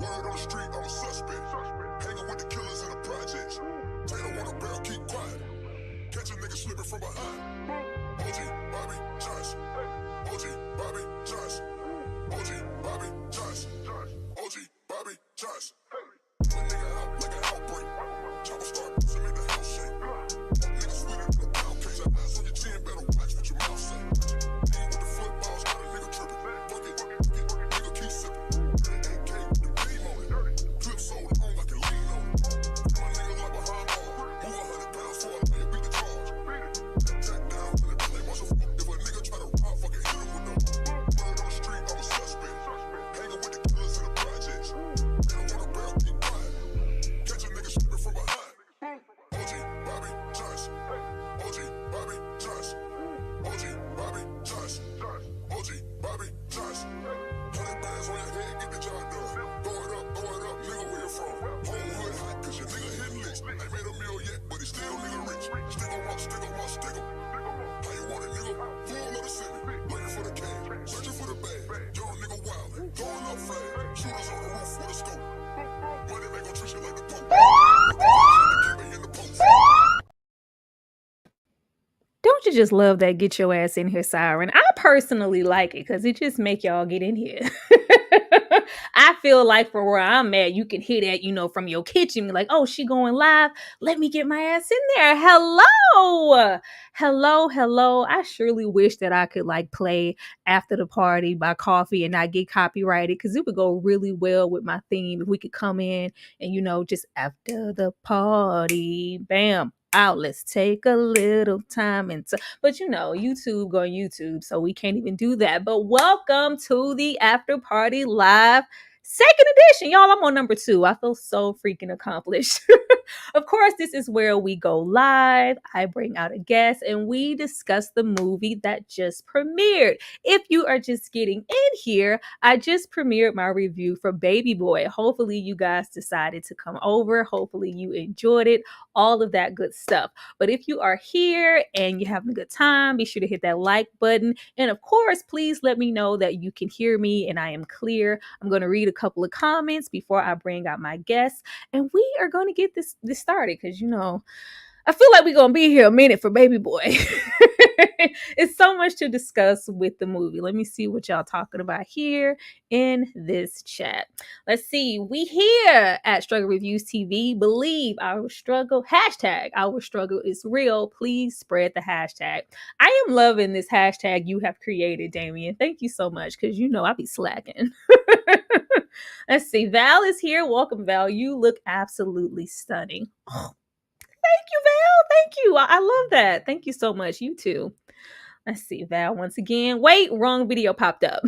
Word on the street, I'm a suspect. Hanging with the killers in the projects. They don't want a barrel, keep quiet. Catch a nigga slipping from behind. OG Bobby Johnson. OG Bobby Johnson. OG Bobby Johnson. OG Bobby Johnson. Put a nigga out like an outbreak. Chopper start to make the house shake. Nigga sweeter than a pound case. Eyes on your chin, better watch what your mouth say. Ain't with the footballs, got a nigga tripping. Fuck it, nigga keep sipping. AK with the beam on it. Clip sold on like a lean on it. My nigga like behind ball. Move 100 pounds for a nigga beat the charge. Jack down when the play was a fuck. If a nigga try to rob, fucking hit him with no. Word on the street, I'm a suspect. Hanging with the killers in the projects. They don't want a barrel, keep quiet. Catch a nigga slipping from behind. OG Bobby Johnson. OG Bobby Johnson. OG Bobby Johnson. OG Bobby Johnson. 100 bands on your head, get the job done. Throw it up, nigga, where you from? Whole hood hot, cause your nigga hitting licks. Ain't made a meal yet, but he still nigga rich. Stick on my, stick on my, stick on. How you want it, nigga? Full of the city. Looking for the cash, searching for the bag. Young nigga wildin', throwing up flags. Shooters on the roof with a scope. Money they gon' treat you like the Pope. In the post. Don't you just love that get your ass in here siren? I personally like it because it just make y'all get in here. I feel like for where I'm at, you can hear that, from your kitchen. Like, oh, she going live. Let me get my ass in there. Hello. Hello. I surely wish that I could play After the Party by Coffee and not get copyrighted because it would go really well with my theme if we could come in and, just after the party, bam. Out. Let's take a little time but YouTube going YouTube, so we can't even do that. But welcome to the After Party Live second edition, y'all. I'm on number 2. I feel so freaking accomplished. Of course, this is where we go live. I bring out a guest and we discuss the movie that just premiered. If you are just getting in here, I just premiered my review for Baby Boy. Hopefully you guys decided to come over. Hopefully you enjoyed it. All of that good stuff. But if you are here and you're having a good time, be sure to hit that like button. And of course, please let me know that you can hear me and I am clear. I'm going to read a couple of comments before I bring out my guests. And we are going to get this started because, I feel like we're going to be here a minute for Baby Boy. It's so much to discuss with the movie. Let me see what y'all talking about here in this chat. Let's see. We here at Struggle Reviews TV believe our struggle, hashtag our struggle is real. Please spread the hashtag. I am loving this hashtag you have created, Damien. Thank you so much because I be slacking. Let's see. Val is here. Welcome, Val. You look absolutely stunning. Oh, thank you, Val. Thank you. I love that. Thank you so much. You too. Let's see, Val, once again. Wait, wrong video popped up.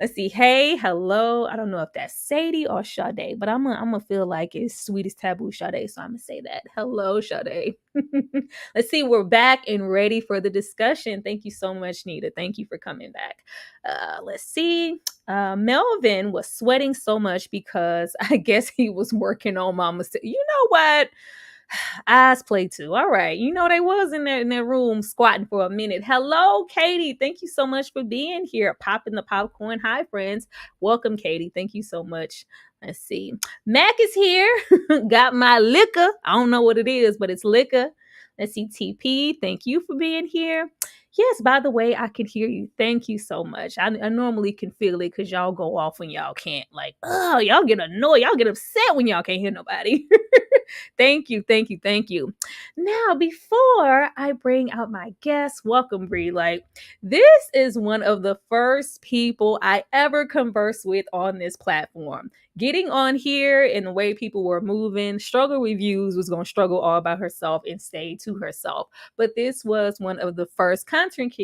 Let's see. Hey, hello. I don't know if that's Sadie or Sade, but I'm gonna feel like it's Sweetest Taboo Sade, so I'm gonna say that. Hello, Sade. Let's see. We're back and ready for the discussion. Thank you so much, Nita. Thank you for coming back. Let's see. Melvin was sweating so much because I guess he was working on Mama's. You know what? Eyes play too. All right. They was in their room squatting for a minute. Hello, Katie. Thank you so much for being here. Popping the popcorn. Hi, friends. Welcome, Katie. Thank you so much. Let's see. Mac is here. Got my liquor. I don't know what it is, but it's liquor. Let's see. TP. Thank you for being here. Yes, by the way, I can hear you. Thank you so much. I normally can feel it because y'all go off when y'all can't. Y'all get annoyed. Y'all get upset when y'all can't hear nobody. Thank you. Now, before I bring out my guest, welcome, Bree. This is one of the first people I ever conversed with on this platform. Getting on here and the way people were moving, Struggle Reviews was going to struggle all by herself and stay to herself. But this was one of the first content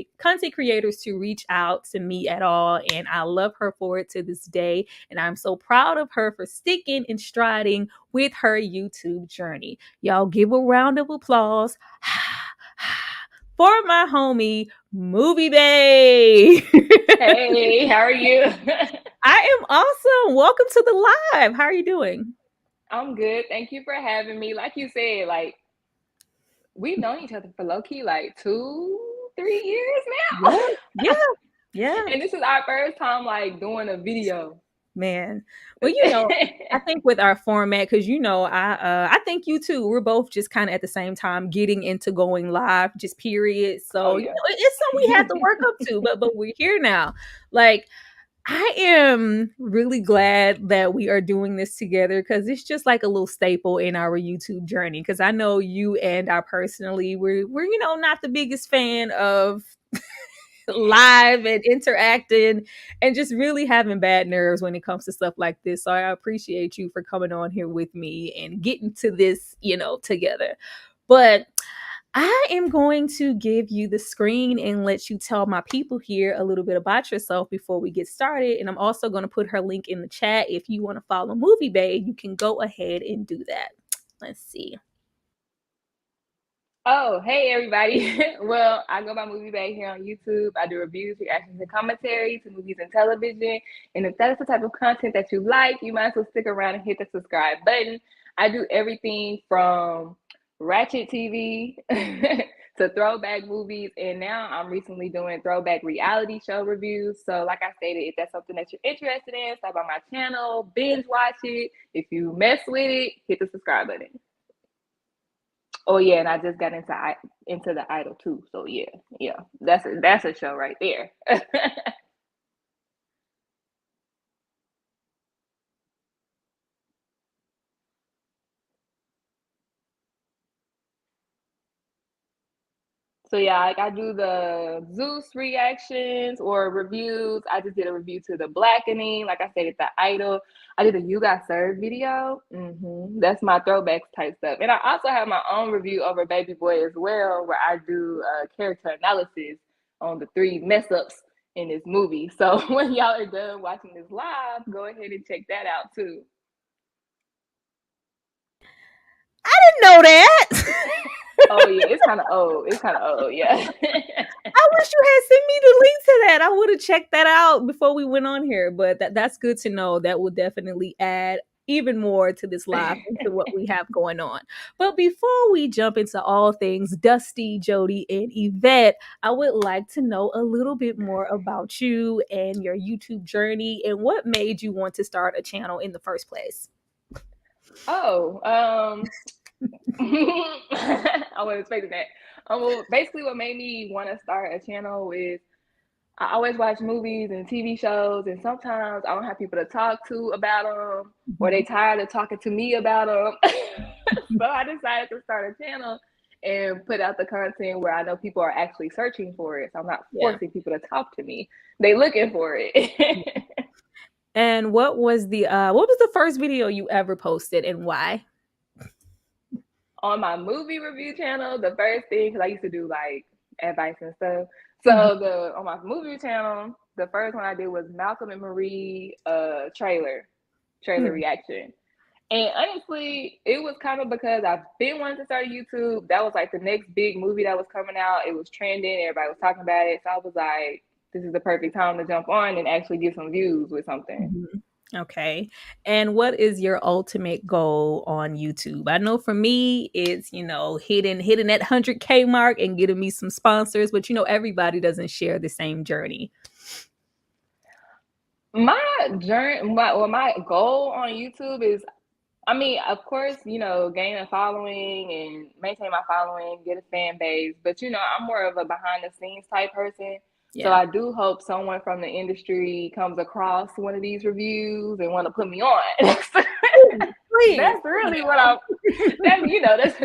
creators to reach out to me at all. And I love her for it to this day. And I'm so proud of her for sticking and striding with her YouTube journey. Y'all give a round of applause for my homie, Movie Bay. Hey, how are you? I am awesome. Welcome to the live. How are you doing? I'm good. Thank you for having me. Like you said, we've known each other for low-key 2-3 years now. Yeah. Yeah. And this is our first time like doing a video. Man. Well, you know, I think with our format, because you know, I think you too. We're both just kind of at the same time getting into going live, just period. Oh So you yeah. know, it's something we have to work up to, but we're here now. Like I am really glad that we are doing this together because it's just like a little staple in our YouTube journey. Because I know you and I personally, we're you know not the biggest fan of live and interacting and just really having bad nerves when it comes to stuff like this. So I appreciate you for coming on here with me and getting to this, you know, together. But I am going to give you the screen and let you tell my people here a little bit about yourself before we get started. And I'm also going to put her link in the chat. If you want to follow Movie Bay, you can go ahead and do that. Let's see. Oh, hey everybody. Well, I go by Movie Bay here on YouTube. I do reviews, reactions, and commentary to movies and television. And if that is the type of content that you like, you might as well stick around and hit the subscribe button. I do everything from ratchet TV to throwback movies. And now I'm recently doing throwback reality show reviews. So like I stated, if that's something that you're interested in, stop by my channel, binge watch it. If you mess with it, hit the subscribe button. Oh yeah, and I just got into the Idol too. So yeah, that's a show right there. So yeah, like I do the Zeus reactions or reviews. I just did a review to the Blackening, like I said, at the Idol. I did a You Got Served video. That's my throwbacks type stuff. And I also have my own review over Baby Boy as well, where I do character analysis on the 3 mess ups in this movie. So when y'all are done watching this live, go ahead and check that out too. I didn't know that. Oh yeah, it's kind of old. It's kind of old, yeah. I wish you had sent me the link to that. I would have checked that out before we went on here. But that's good to know. That will definitely add even more to this live into what we have going on. But before we jump into all things Dusty, Jody, and Yvette, I would like to know a little bit more about you and your YouTube journey and what made you want to start a channel in the first place. Oh, I wasn't expecting that. Well, basically, what made me want to start a channel is I always watch movies and TV shows, and sometimes I don't have people to talk to about them, or they tired of talking to me about them. So I decided to start a channel and put out the content where I know people are actually searching for it. So I'm not forcing people to talk to me; they looking for it. And what was the first video you ever posted and why? On my movie review channel, the first thing, because I used to do like advice and stuff. So on my movie channel, the first one I did was Malcolm and Marie trailer reaction. And honestly, it was kind of because I've been wanting to start YouTube. That was like the next big movie that was coming out. It was trending. Everybody was talking about it. So I was like, this is the perfect time to jump on and actually get some views with something. Okay. And what is your ultimate goal on YouTube? I know for me, it's, you know, hitting that 100K mark and getting me some sponsors, but you know, everybody doesn't share the same journey. My goal on YouTube is, I mean, of course, you know, gain a following and maintain my following, get a fan base. But, you know, I'm more of a behind the scenes type person. Yeah. So I do hope someone from the industry comes across one of these reviews and want to put me on. Please. That's really what that's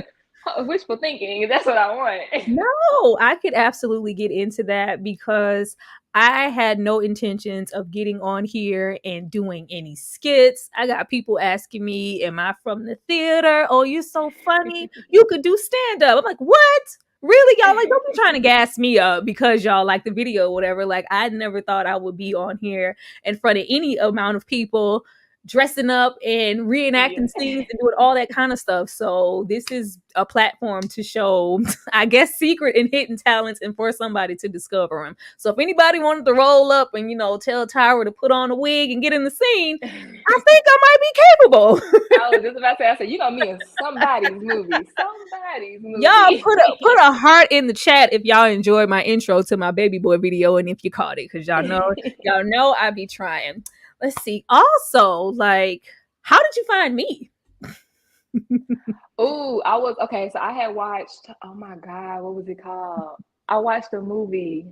wishful thinking. That's what I want. No, I could absolutely get into that because I had no intentions of getting on here and doing any skits. I got people asking me, am I from the theater? Oh, you're so funny. You could do stand-up. I'm like, what? Really? Y'all like, don't be trying to gas me up because y'all like the video or whatever. Like, I never thought I would be on here in front of any amount of people dressing up and reenacting scenes and doing all that kind of stuff. So this is a platform to show, I guess, secret and hidden talents and for somebody to discover them. So if anybody wanted to roll up and, tell Tyra to put on a wig and get in the scene, I think I might be capable. I was just about to say, I said, me in somebody's movie. Somebody's movie. Y'all put a heart in the chat if y'all enjoyed my intro to my baby boy video and if you caught it, because y'all know I be trying. Let's see. Also, how did you find me? So I had watched, oh my God, what was it called? I watched a movie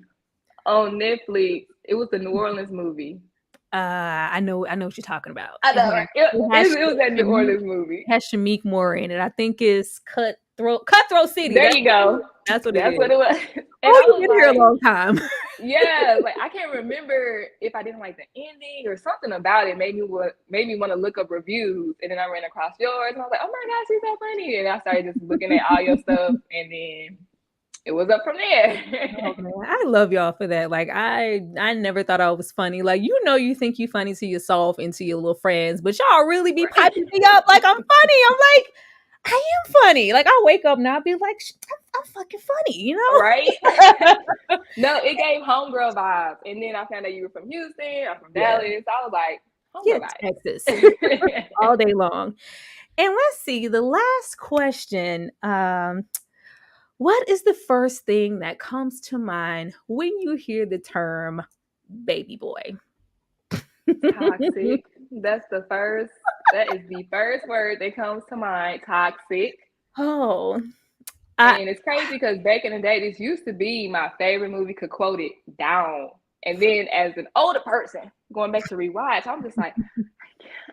on Netflix. It was the New Orleans movie. I know what you're talking about. I know, right? It was that New Orleans movie. It has Shameik Moore in it. I think it's Cutthroat City. There you go. That's what it was. And you've been here a long time. Yeah, I can't remember if I didn't like the ending or something about it made me want to look up reviews, and then I ran across yours and I was like, oh my gosh, she's so funny, and I started just looking at all your stuff, and then it was up from there. I love y'all for that. I never thought I was funny. You think you funny to yourself and to your little friends, but y'all really be piping me up like I'm funny. I'm like, I am funny. I'll wake up now and be like, I'm fucking funny, Right? No, it gave homegirl vibes. And then I found out you were from Houston. I'm from Dallas. I was like, homegirl vibes. Texas. All day long. And let's see, the last question. What is the first thing that comes to mind when you hear the term baby boy? Toxic. That is the first word that comes to mind. Toxic. Oh. And it's crazy because back in the day, this used to be my favorite movie, could quote it down. And then as an older person, going back to rewatch, I'm just like,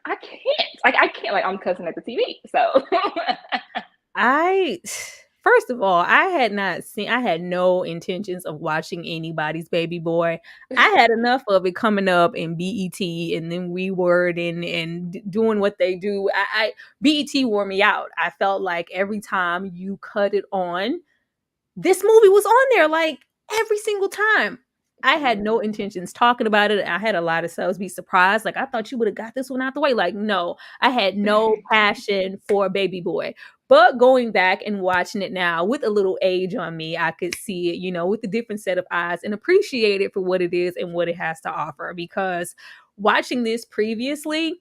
I can't. I'm cussing at the TV. So First of all, I had no intentions of watching anybody's baby boy. I had enough of it coming up in BET and then Reword and doing what they do. BET wore me out. I felt like every time you cut it on, this movie was on there every single time. I had no intentions talking about it. I had a lot of subs be surprised. I thought you would have got this one out the way. No, I had no passion for Baby Boy. But going back and watching it now with a little age on me, I could see it, with a different set of eyes and appreciate it for what it is and what it has to offer. Because watching this previously,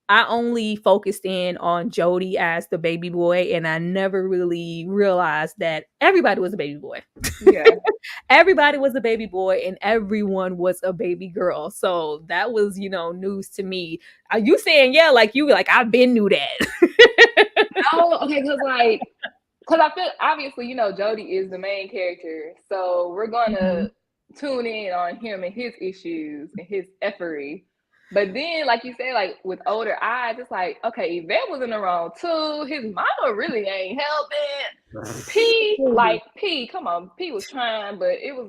I only focused in on Jody as the baby boy, and I never really realized that everybody was a baby boy. Yeah. Everybody was a baby boy and everyone was a baby girl. So that was, news to me. Are you saying, I've been knew that? No, okay, because I feel, obviously, Jody is the main character. So we're going to tune in on him and his issues and his efforty. But then, like you said, with older eyes, it's okay, Yvette was in the wrong too. His mama really ain't helping. P, come on, P was trying, but it was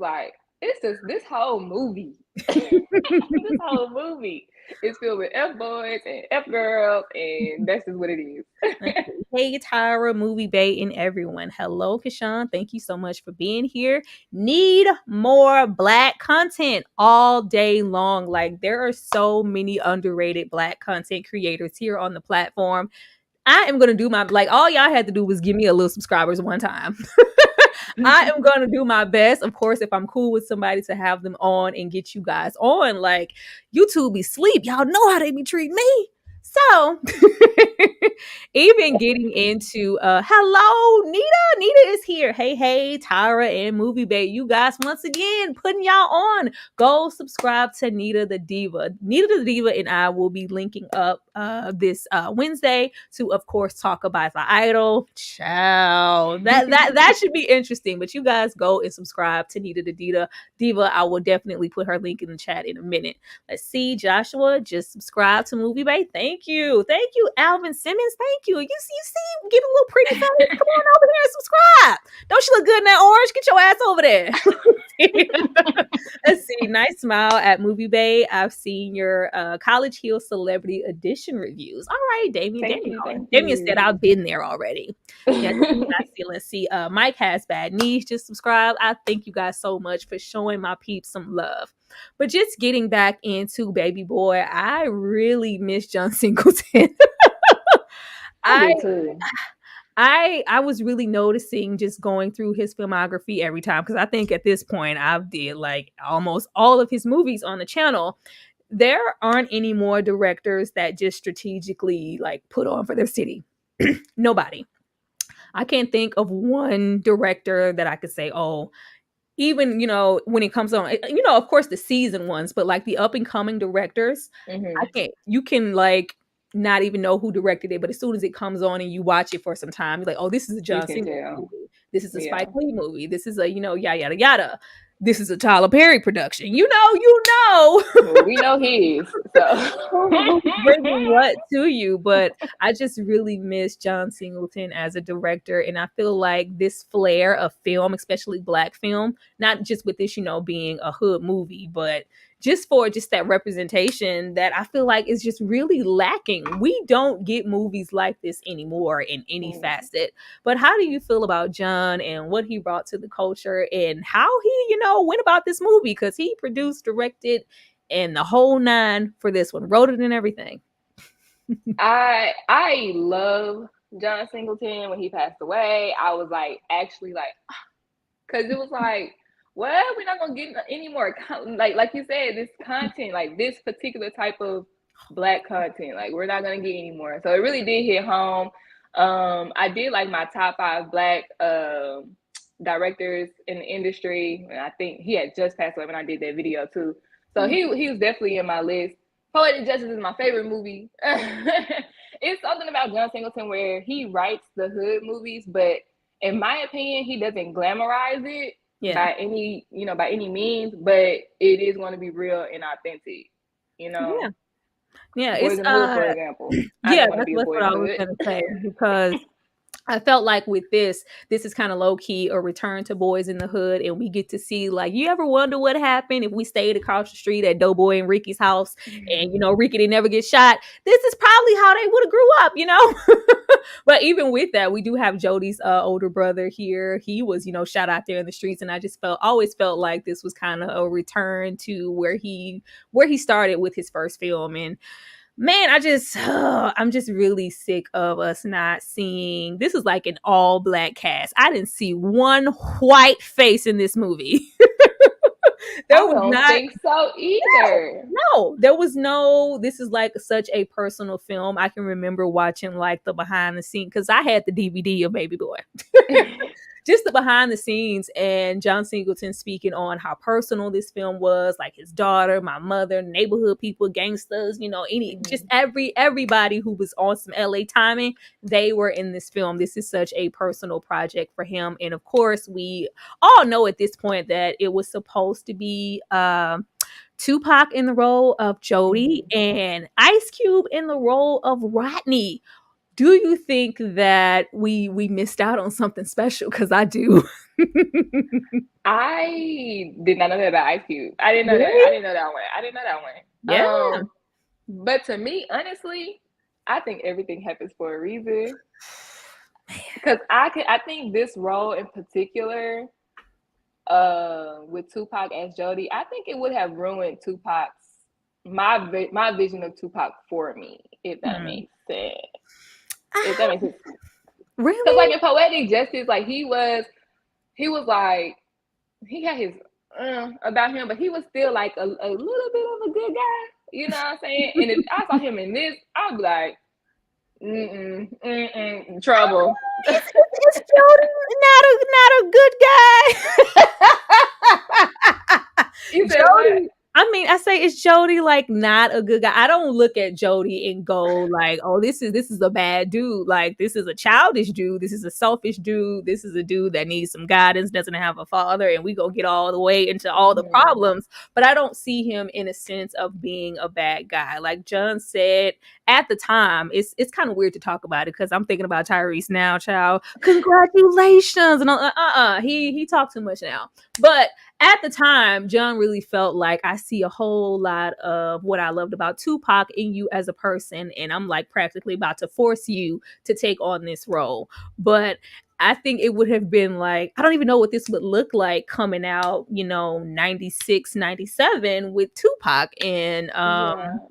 it's just this whole movie. This whole movie is filled with F-boys and F-girls, and that's just what it is. Hey, Tyra, Movie Bay, and everyone. Hello, Kashawn. Thank you so much for being here. Need more Black content all day long. There are so many underrated Black content creators here on the platform. I am going to do my, all y'all had to do was give me a little subscribers one time. I am going to do my best, of course, if I'm cool with somebody, to have them on and get you guys on. YouTube be sleep. Y'all know how they be treating me. So even getting into hello, Nita. Nita is here. Hey, Tyra and Movie Bay. You guys, once again, putting y'all on. Go subscribe to Nita the Diva. Nita the Diva and I will be linking up this Wednesday to, of course, talk about the idol. Ciao. That should be interesting. But you guys go and subscribe to Nita the Diva. I will definitely put her link in the chat in a minute. Let's see, Joshua, just subscribe to Movie Bay. Thank you, Alvin Simmons, thank you. You see, get a little pretty face. Come on over here and subscribe. Don't you look good in that orange? Get your ass over there. Let's see. Nice smile at Movie Bay. I've seen your College Hill Celebrity Edition reviews. All right, Damien. Damien said I've been there already. Yeah, let's see. Mike has bad knees. Just subscribe. I thank you guys so much for showing my peeps some love. But just getting back into Baby Boy, I really miss John Singleton. I do too. I was really noticing just going through his filmography every time, because I think at this point I've did like almost all of his movies on the channel. There aren't any more directors that just strategically like put on for their city. Nobody. I can't think of one director that I could say, oh, even, when it comes on, of course the season ones, but like the up and coming directors, you can like not even know who directed it, but as soon as it comes on and you watch it for some time, you're like, oh, this is a John Singleton movie. This is a Spike Lee movie. This is a, yada, yada, yada. This is a Tyler Perry production. You know. Well, we know his. So bringing what to you, but I just really miss John Singleton as a director, and I feel like this flair of film, especially Black film, not just with this, being a hood movie, but just for that representation that I feel like is just really lacking. We don't get movies like this anymore in any facet. But how do you feel about John and what he brought to the culture and how he, went about this movie? Because he produced, directed, and the whole nine for this one, wrote it and everything. I love John Singleton. When he passed away, I was like, actually like, because it was like, well, we're not gonna get any more like you said, this content, like this particular type of Black content, like we're not gonna get any more. So it really did hit home. I did like my top 5 Black directors in the industry, and I think he had just passed away when I did that video too. So he was definitely in my list. Poetic Justice is my favorite movie. It's something about John Singleton where he writes the hood movies, but in my opinion, he doesn't glamorize it by any means, but it is going to be real and authentic, Yeah, it's for example. That's what I was going to say, because I felt like with this is kind of low key a return to Boys in the Hood, and we get to see, like, you ever wonder what happened if we stayed across the street at Doughboy and Ricky's house, and Ricky didn't never get shot? This is probably how they would have grew up, But even with that, we do have Jody's older brother here. He was, shot out there in the streets, and I just always felt like this was kind of a return to where he started with his first film. And man, I'm just really sick of us not seeing. This is like an all Black cast. I didn't see one white face in this movie. I don't think so either. No, there was no. This is like such a personal film. I can remember watching like the behind the scenes, because I had the DVD of Baby Boy. Just the behind the scenes, and John Singleton speaking on how personal this film was, like his daughter, my mother, neighborhood people, gangsters, just everybody who was on some LA timing, they were in this film. This is such a personal project for him. And of course, we all know at this point that it was supposed to be Tupac in the role of Jody and Ice Cube in the role of Rodney. Do you think that we missed out on something special? Because I do. I did not know that about Ice Cube. I didn't know that. I didn't know that one. Yeah. But to me, honestly, I think everything happens for a reason. Because I think this role in particular, with Tupac as Jody, I think it would have ruined my vision of Tupac for me, if that makes sense. If that makes sense. Really? Because like in Poetic Justice, like he was like, he had his about him, but he was still like a little bit of a good guy. You know what I'm saying? And if I saw him in this, I'd be like, trouble. Is Jody not a good guy? You said Jody, I mean, I say, is Jody like not a good guy? I don't look at Jody and go like, oh, this is a bad dude. Like, this is a childish dude. This is a selfish dude. This is a dude that needs some guidance, doesn't have a father, and we go get all the way into all the problems. But I don't see him in a sense of being a bad guy. Like John said at the time, it's kind of weird to talk about it because I'm thinking about Tyrese now, child. Congratulations, and he talked too much now, but at the time, John really felt like I see a whole lot of what I loved about Tupac in you as a person, and I'm like practically about to force you to take on this role. But I think it would have been like, I don't even know what this would look like coming out, 96, 97 with Tupac and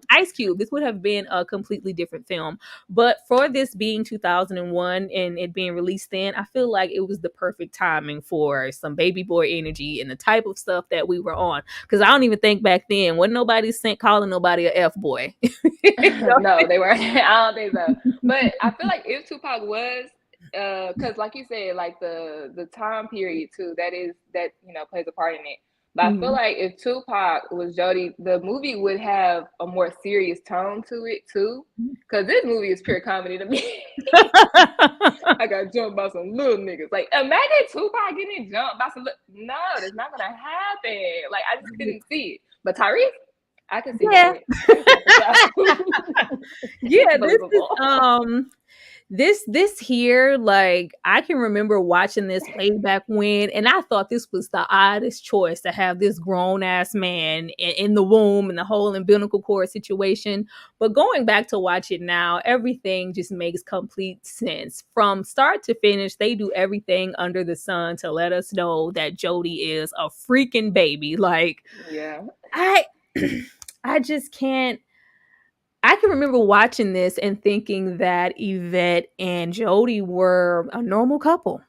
Ice Cube. This would have been a completely different film. But for this being 2001 and it being released then, I feel like it was the perfect timing for some baby boy energy and the type of stuff that we were on. Because I don't even think back then, wasn't nobody calling nobody a F boy. No, they weren't. I don't think so. But I feel like if Tupac was, because like you said, like the time period too, that plays a part in it. But I feel like if Tupac was Jody, the movie would have a more serious tone to it too. Because this movie is pure comedy to me. I got jumped by some little niggas. Like, imagine Tupac getting jumped by some no, that's not gonna happen. Like, I just couldn't see it. But Tyrese, I can see it. Yeah, this here, like, I can remember watching this way back when, and I thought this was the oddest choice to have this grown ass man in the womb and the whole umbilical cord situation. But going back to watch it now, everything just makes complete sense. From start to finish, they do everything under the sun to let us know that Jody is a freaking baby. Like, I just can't. I can remember watching this and thinking that Yvette and Jody were a normal couple.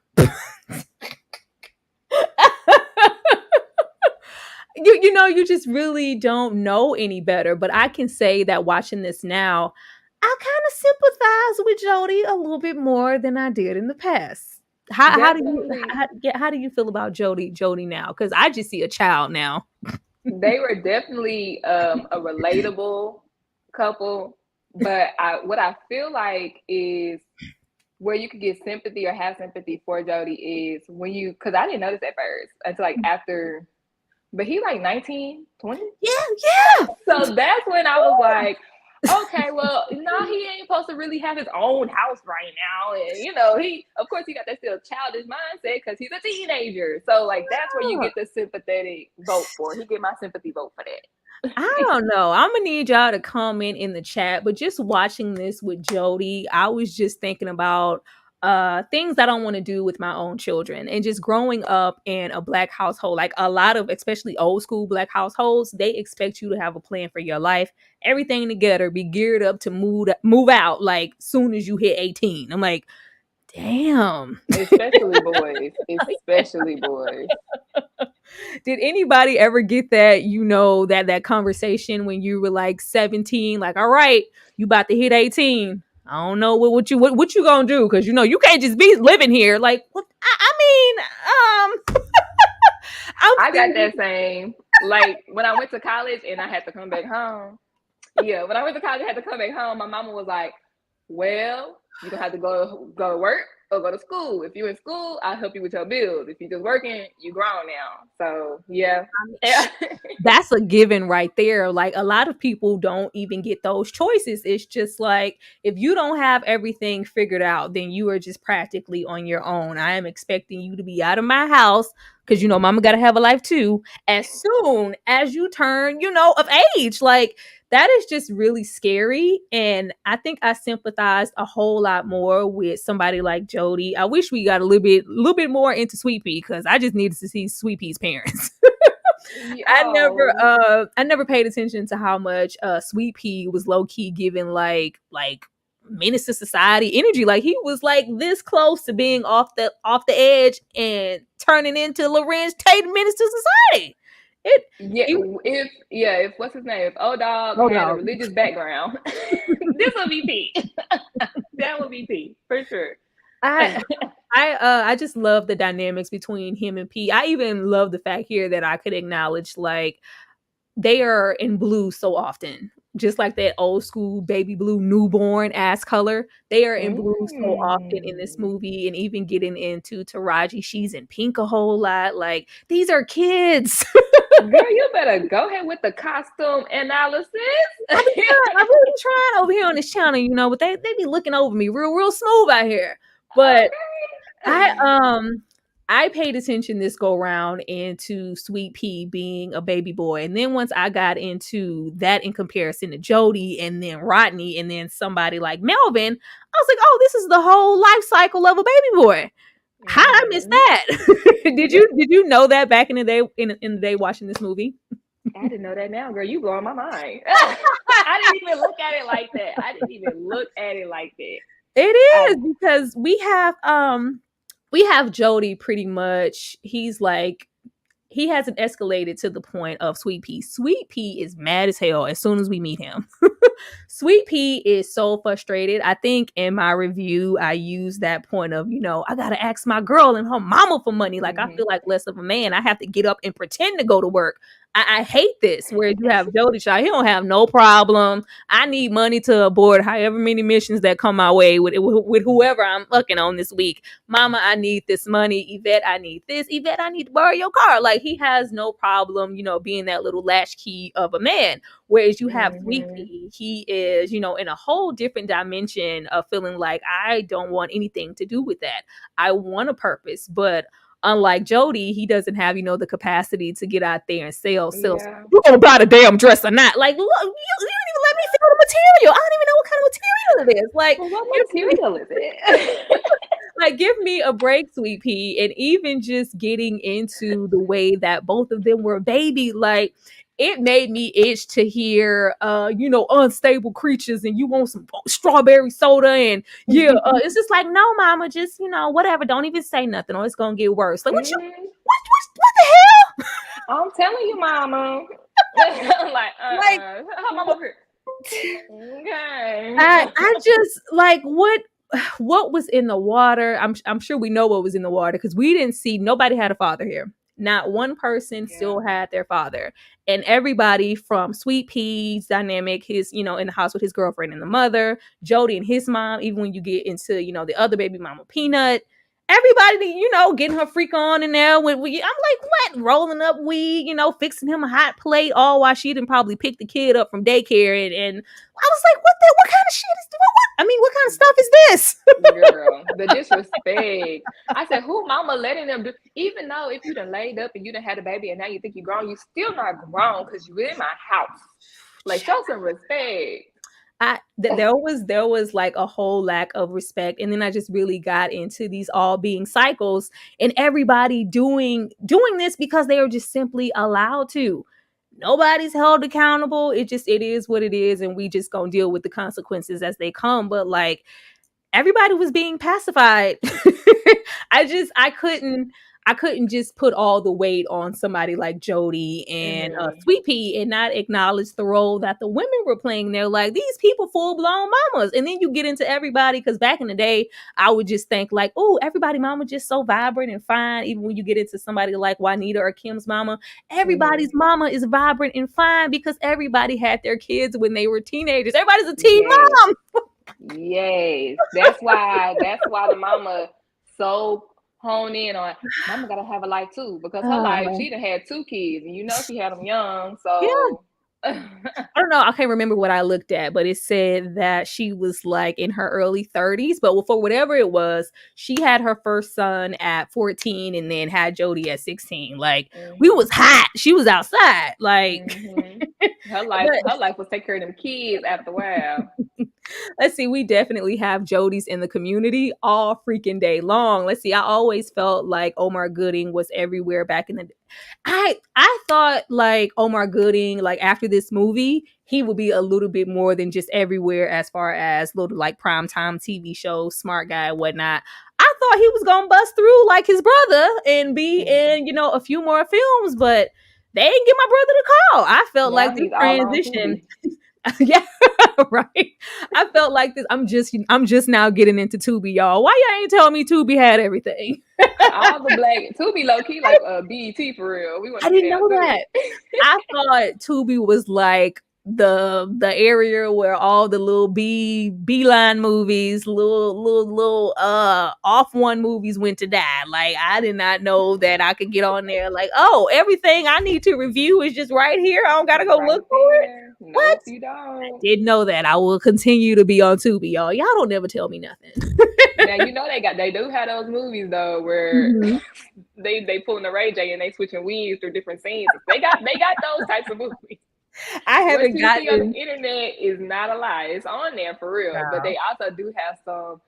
You just really don't know any better. But I can say that watching this now, I kind of sympathize with Jody a little bit more than I did in the past. How do you feel about Jody now? Because I just see a child now. They were definitely a relatable couple, but what I feel like is where you could get sympathy or have sympathy for Jody is when because I didn't notice at first until like after, but he like 19, 20? Yeah. So that's when I was like, okay, well, no, he ain't supposed to really have his own house right now. And, he, of course, he got that still childish mindset because he's a teenager. So, like, that's where you get the sympathetic vote for. He get my sympathy vote for that. I don't know. I'm gonna need y'all to comment in the chat. But just watching this with Jody, I was just thinking about things I don't want to do with my own children. And just growing up in a Black household, like a lot of especially old school Black households, they expect you to have a plan for your life, everything together, be geared up to move out like soon as you hit 18. I'm like, damn. Especially boys. Did anybody ever get that, that conversation when you were like 17, like, all right, you about to hit 18. I don't know what you gonna do, because you can't just be living here. Like, what? I got that same. Like when I went to college and I had to come back home. Yeah, when I went to college, I had to come back home. My mama was like, "Well, you're gonna have to go to work or go to school. If you're in school, I'll help you with your bills. If you're just working, you grown now." So yeah. That's a given right there. Like, a lot of people don't even get those choices. It's just like, if you don't have everything figured out, then you are just practically on your own. I am expecting you to be out of my house, because mama gotta have a life too, as soon as you turn of age. Like, that is just really scary. And I think I sympathized a whole lot more with somebody like Jody. I wish we got a little bit more into Sweet Pea, because I just needed to see Sweet Pea's parents. I never paid attention to how much Sweet Pea was low key giving like menace to society energy. Like, he was like this close to being off the edge and turning into Lorenz Tate menace to society. If what's his name? If O-Dog had a religious background, this would be P. That would be P for sure. I just love the dynamics between him and P. I even love the fact here that I could acknowledge, like, they are in blue so often. Just like that old school baby blue newborn ass color. They are in blue so often in this Mm. movie, and even getting into Taraji, she's in pink a whole lot. Like, these are kids. Girl, you better go ahead with the costume analysis. I really be trying over here on this channel, but they be looking over me real smooth out here. But Okay. I paid attention this go round into Sweet Pea being a baby boy. And then once I got into that in comparison to Jody and then Rodney and then somebody like Melvin, I was like, oh, this is the whole life cycle of a baby boy. How did I miss that? Did you know that back in the day in the day watching this movie? I didn't know that now, girl. You blowing my mind. I didn't even look at it like that. It is because we have Jody pretty much. He's like, he hasn't escalated to the point of Sweet Pea. Sweet Pea is mad as hell as soon as we meet him. Sweet Pea is so frustrated. I think in my review, I used that point of, I got to ask my girl and her mama for money. Like, I feel like less of a man. I have to get up and pretend to go to work. I hate this. Whereas you have Jody Shaw, he don't have no problem. I need money to abort however many missions that come my way with whoever I'm fucking on this week. Mama, I need this money. Yvette, I need this. Yvette, I need to borrow your car. Like, he has no problem, being that little latchkey of a man. Whereas you have Sweet Pea, he is, in a whole different dimension of feeling like, I don't want anything to do with that. I want a purpose, but unlike Jody, he doesn't have, the capacity to get out there and sell. Yeah. You gonna buy the damn dress or not? Like, look, you didn't even let me feel the material. I don't even know what kind of material it is. Like, well, what material is it? like, give me a break, Sweet Pea. And even just getting into the way that both of them were a baby, like, it made me itch to hear, unstable creatures, and you want some strawberry soda, and it's just like, no, mama, just whatever. Don't even say nothing, or it's gonna get worse. Like, what the hell? I'm telling you, mama. Like, her mama. Okay. I just like what was in the water. I'm sure we know what was in the water because we didn't see. Nobody had a father here. Not one person still had their father. And everybody from Sweet Pea's dynamic, his, in the house with his girlfriend and the mother, Jody and his mom, even when you get into, the other baby mama, Peanut, everybody, getting her freak on in there. I'm like, what? Rolling up weed, fixing him a hot plate, all while she didn't probably pick the kid up from daycare. And I was like, what kind of shit is this? What kind of stuff is this? Girl, the disrespect. I said, who mama letting them do? Even though if you done laid up and you done had a baby and now you think you're grown, you still not grown because you in my house. Like, show some respect. There was like a whole lack of respect, and then I just really got into these all being cycles and everybody doing this because they are just simply allowed to. Nobody's held accountable. It is what it is, and we just gonna deal with the consequences as they come. But like, everybody was being pacified. I couldn't just put all the weight on somebody like Jody and Sweet Pea and not acknowledge the role that the women were playing. They're like, these people full-blown mamas. And then you get into everybody, because back in the day, I would just think like, oh, everybody mama just so vibrant and fine. Even when you get into somebody like Juanita or Kim's mama, everybody's mama is vibrant and fine because everybody had their kids when they were teenagers. Everybody's a teen mom. Yes. That's why the mama so hone in on mama gotta have a life too, because her life, she done had 2 kids and she had them young. So I don't know, I can't remember what I looked at, but it said that she was like in her early 30s, but for whatever it was, she had her first son at 14 and then had Jody at 16. Like, we was hot, she was outside, like her life was take care of them kids after a while. Let's see, we definitely have Jodys in the community all freaking day long. Let's see, I always felt like Omar Gooding was everywhere back in the day. I thought like Omar Gooding, like after this movie, he would be a little bit more than just everywhere as far as little like primetime TV shows, smart guy, whatnot. I thought he was gonna bust through like his brother and be in, a few more films, but they didn't get my brother the call. I felt like the transition. Yeah. Right? I felt like this. I'm just now getting into Tubi, y'all. Why y'all ain't tell me Tubi had everything? All the black Tubi low key like BET for real. We want I to see didn't that know too. that. I thought Tubi was like the area where all the little beeline movies, little off one movies went to die. Like I did not know that I could get on there. Like, oh, everything I need to review is just right here. I don't gotta go Right look for it. there. What? Nope, you don't. Didn't know that. I will continue to be on Tubi, y'all. Y'all don't never tell me nothing. Now you know they do have those movies though where Mhm. they pulling the Ray J and they switching weeds through different scenes. They got those types of movies. I What haven't you see on the gotten. internet is not a lie. It's on there for real. But Wow. they also do have some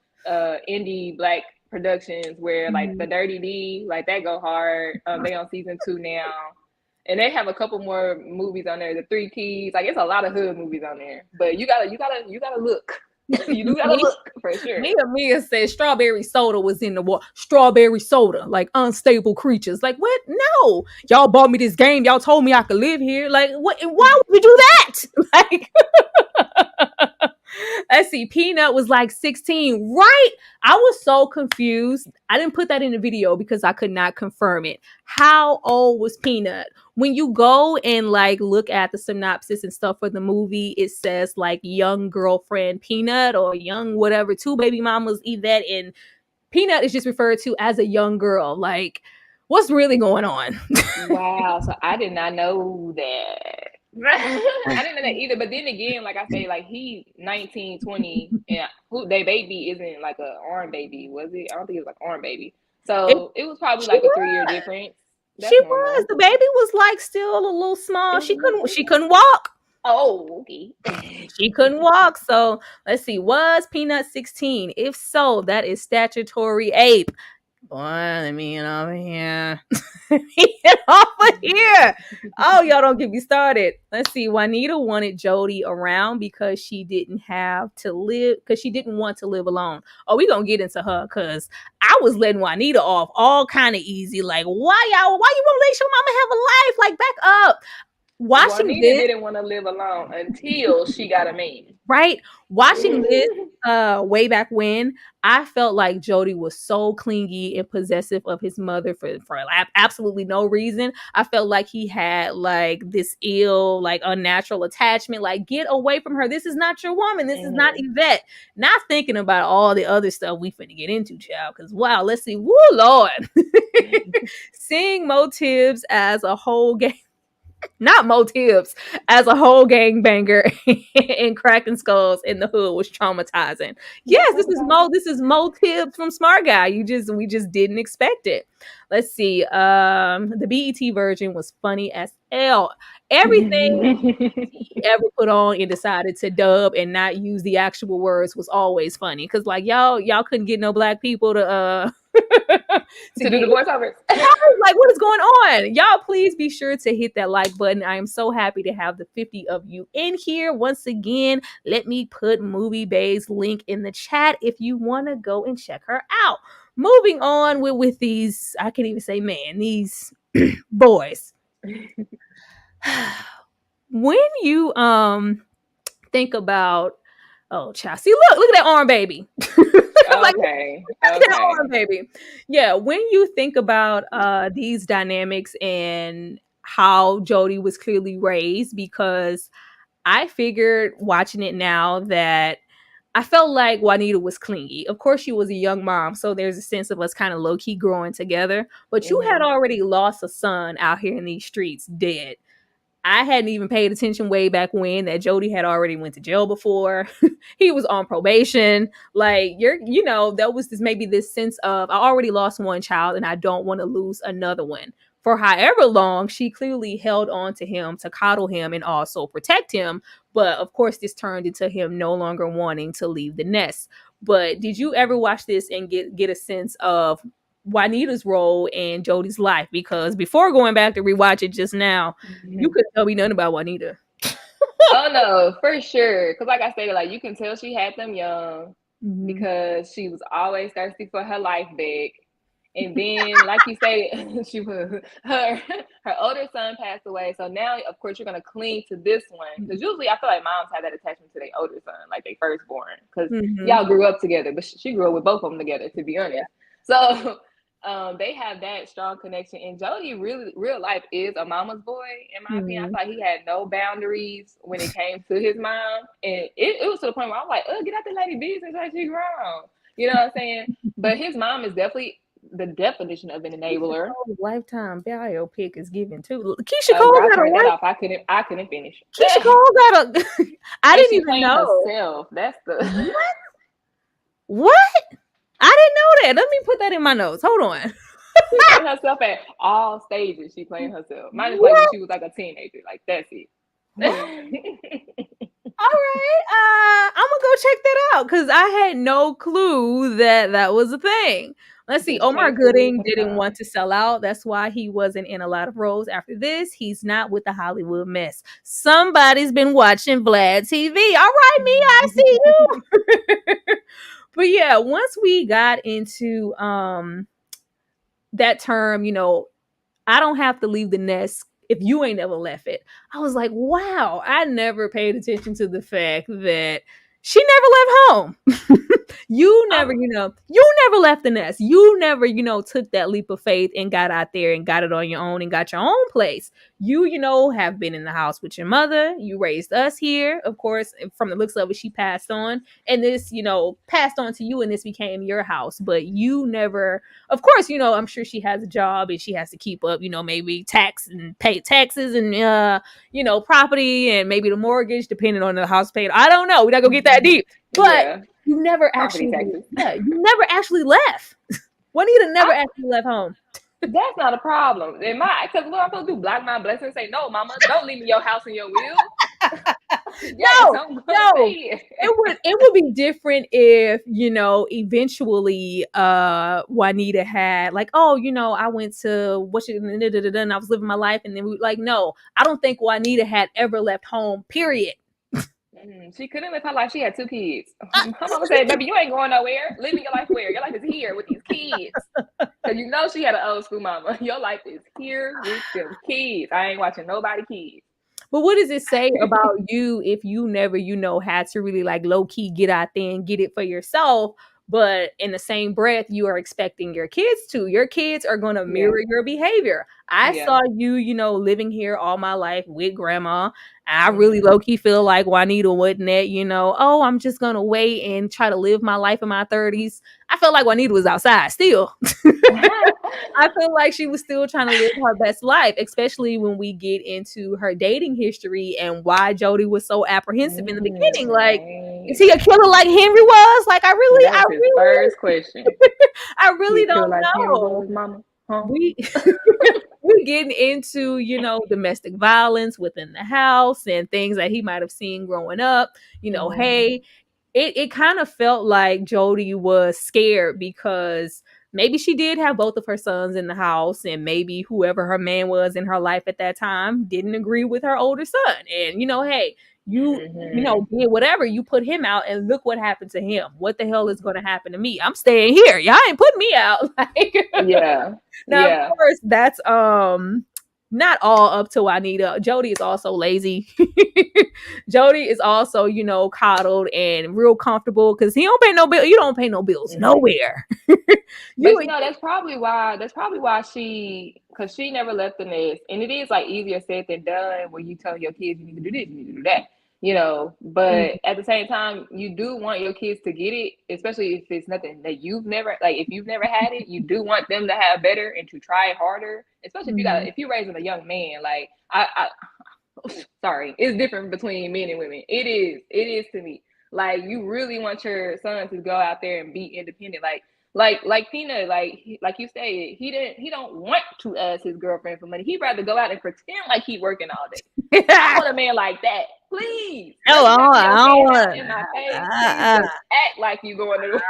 indie black productions where like the Mhm. Dirty D, like that go hard. They on season 2 now. And they have a couple more movies on there. The Three Keys, like it's a lot of hood movies on there. But you gotta look. You do gotta Me, look for sure. Mia said strawberry soda was in the water. Strawberry soda, like unstable creatures. Like what? No, y'all bought me this game. Y'all told me I could live here. Like what? Why would we do that? Like, let's see. Peanut was like 16, right? I was so confused. I didn't put that in the video because I could not confirm it. How old was Peanut? When you go and like look at the synopsis and stuff for the movie, it says like young girlfriend Peanut or young whatever, two baby mamas, Yvette, and Peanut is just referred to as a young girl. Like, what's really going on? Wow, so I did not know that. I didn't know that either. But then again, like I say, like he 19, 20, and who they baby isn't like a arm baby, was it? I don't think it was like arm baby. It, So it was probably she like a 3 year was. difference. She That's was. normal. The baby was like still a little small. It was She a little couldn't. She baby. couldn't walk. Oh, okay. She couldn't walk. So let's see. Was Peanut 16? If so, that is statutory ape. Boy, let me get over here. Let me get over here. Oh, y'all don't get me started. Let's see. Juanita wanted Jody around because she didn't have to live, because she didn't want to live alone. Oh, we gonna get into her because I was letting Juanita off all kind of easy. Like, why you won't let your mama have a life? Like, back up. Watching Juanita this, didn't want to live alone until she got a man. right? Watching this way back when, I felt like Jody was so clingy and possessive of his mother for absolutely no reason. I felt like he had like this ill, like unnatural attachment. Like, get away from her. This is not your woman. This is not Yvette. Not thinking about all the other stuff we finna get into, child. Because wow, let's see. Woo, Lord. Seeing motives as a whole game. Not motives as a whole gangbanger and cracking skulls in the hood was traumatizing. Yes, this is motives from Smart Guy. We just didn't expect it. Let's see. The BET version was funny as hell. Everything he ever put on and decided to dub and not use the actual words was always funny. Cause like y'all couldn't get no black people to to do get the voiceovers. like, what is going on? Y'all, please be sure to hit that like button. I am so happy to have the 50 of you in here. Once again, let me put Movie Bay's link in the chat if you want to go and check her out. Moving on with these, I can't even say man, these boys. When you think about, oh child, see, look at that arm baby. Like, Okay. baby. Yeah, when you think about these dynamics and how Jody was clearly raised, because I figured watching it now that I felt like Juanita was clingy. Of course, she was a young mom, so there's a sense of us kind of low key growing together. But you had already lost a son out here in these streets, dead. I hadn't even paid attention way back when that Jody had already went to jail before. He was on probation. Like there was this sense of I already lost one child and I don't want to lose another one. For however long, she clearly held on to him to coddle him and also protect him. But of course, this turned into him no longer wanting to leave the nest. But did you ever watch this and get a sense of Juanita's role in Jody's life? Because before going back to rewatch it just now, you couldn't tell me nothing about Juanita. Oh no, for sure. Because like I said, like you can tell she had them young because she was always thirsty for her life back. And then, like you say, she was her older son passed away. So now, of course, you're gonna cling to this one because usually I feel like moms have that attachment to their older son, like their firstborn, because y'all grew up together. But she grew up with both of them together, to be honest. So they have that strong connection. And Jody, really, real life, is a mama's boy. In my opinion, I thought he had no boundaries when it came to his mom, and it was to the point where I was like, "Oh, get out the lady business, like she grown." You know what I'm saying? But his mom is definitely the definition of an enabler. Lifetime biopic is given too. Keisha Girl, Cole I got a turned that life. off. I couldn't finish. Keisha Cole got a. I And didn't she even playing know. herself. That's the What? What? I didn't know that. Let me put that in my notes. Hold on. she playing herself at all stages. She playing herself. Minus like when she was like a teenager. Like that's it. All right. I'm gonna go check that out because I had no clue that that was a thing. Let's see. Omar Gooding didn't want to sell out. That's why he wasn't in a lot of roles after this. He's not with the Hollywood mess. Somebody's been watching Vlad TV. All right, me, I see you. But yeah, once we got into that term, you know, I don't have to leave the nest if you ain't ever left it. I was like, wow, I never paid attention to the fact that she never left home. You never left the nest. You never, took that leap of faith and got out there and got it on your own and got your own place. You, have been in the house with your mother. You raised us here. Of course, from the looks of it, she passed on. And this, passed on to you and this became your house. But you never, of course, I'm sure she has a job and she has to keep up, maybe tax and pay taxes and, property and maybe the mortgage, depending on the house paid. I don't know. We're not going to get that deep. But you never actually, you never actually left. Juanita never actually left home. That's not a problem. Because what I'm supposed to do, block my blessing and say, no, mama, don't leave me your house and your will. No. It would be different if, eventually Juanita had like, oh, I went to and I was living my life. And then we like, no, I don't think Juanita had ever left home, period. She couldn't live her life. She had 2 kids. Her mama said, baby, you ain't going nowhere. Living your life where? Your life is here with these kids. Because she had an old school mama. Your life is here with them kids. I ain't watching nobody kids. But what does it say about you if you never, had to really like low key get out there and get it for yourself? But in the same breath, you are expecting your kids to. Your kids are going to mirror your behavior. I saw you, living here all my life with grandma. I really low-key feel like Juanita wasn't that, oh, I'm just going to wait and try to live my life in my 30s. I felt like Juanita was outside still. I feel like she was still trying to live her best life, especially when we get into her dating history and why Jody was so apprehensive in the beginning. Like, is he a killer like Henry was? Like, I really first question. I really don't like know. Henry was, mama? Huh? We getting into, domestic violence within the house and things that he might have seen growing up. Hey, it kind of felt like Jody was scared because maybe she did have both of her sons in the house and maybe whoever her man was in her life at that time didn't agree with her older son. And, hey, you did whatever, you put him out and look what happened to him. What the hell is going to happen to me? I'm staying here. Y'all ain't putting me out. Now, of course, that's not all up to Juanita. Jody is also lazy. Jody is also, coddled and real comfortable because he don't pay no bill. You don't pay no bills nowhere. That's probably why because she never left the nest, and it is like easier said than done when you tell your kids you need to do this, you need to do that. But at the same time, you do want your kids to get it, especially if it's nothing that you've never, like if you've never had it, you do want them to have better and to try harder, especially if you're raising a young man. Like sorry, it's different between men and women. It is to me. Like you really want your son to go out there and be independent. Like Pina, like you stated, he don't want to ask his girlfriend for money. He'd rather go out and pretend like he working all day. I want a man like that. Please. No, Don't have your I don't head want. out in my face. Please just act like you going to.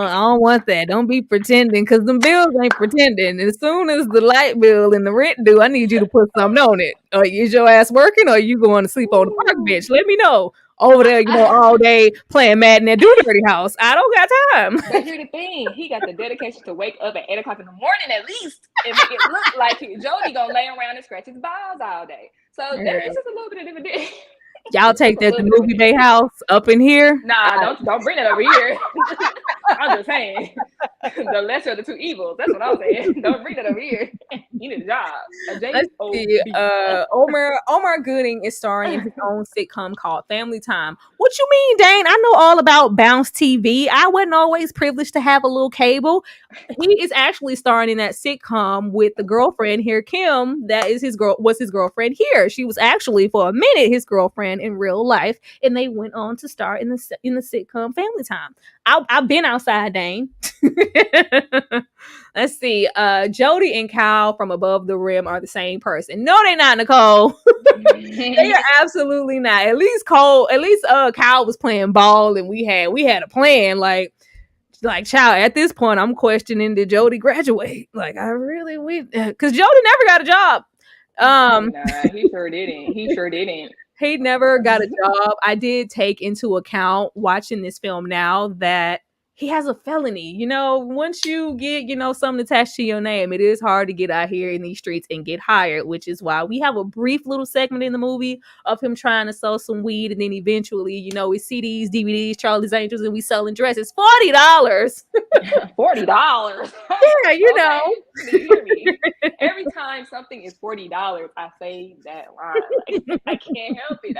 I don't want that. Don't be pretending, because them bills ain't pretending. As soon as the light bill and the rent due, I need you to put something on it. Or is your ass working, or you going to sleep on the park bench? Let me know. Over there, all day playing Madden at Do Dirty House. I don't got time. But here's the thing: he got the dedication to wake up at 8 o'clock in the morning at least and make it look like Jody gonna lay around and scratch his balls all day. So that's just a little bit of a difference. Y'all take that to Movie Bay House up in here. Nah, don't bring that over here. I'm just saying, the lesser of the two evils. That's what I'm saying. Don't bring that over here. You need a job. Let's see. Omar Gooding is starring in his own sitcom called Family Time. What you mean, Dane? I know all about Bounce TV. I wasn't always privileged to have a little cable. He is actually starring in that sitcom with the girlfriend here, Kim. That is was his girlfriend here. She was actually for a minute his girlfriend in real life, and they went on to star in the sitcom Family Time. I've been outside, Dane. Let's see. Jody and Kyle from Above the Rim are the same person. No, they're not, Nicole. They are absolutely not. At least Kyle was playing ball, and we had a plan. Like, child, at this point, I'm questioning, did Jody graduate? Like, because Jody never got a job. Nah, he sure didn't. He never got a job. I did take into account watching this film now that he has a felony. Once you get, something attached to your name, it is hard to get out here in these streets and get hired, which is why we have a brief little segment in the movie of him trying to sell some weed. And then eventually, we see these DVDs, Charlie's Angels, and we selling dresses. $40. $40. Yeah, You hear me? Every time something is $40, I say that line. Like, I can't help it.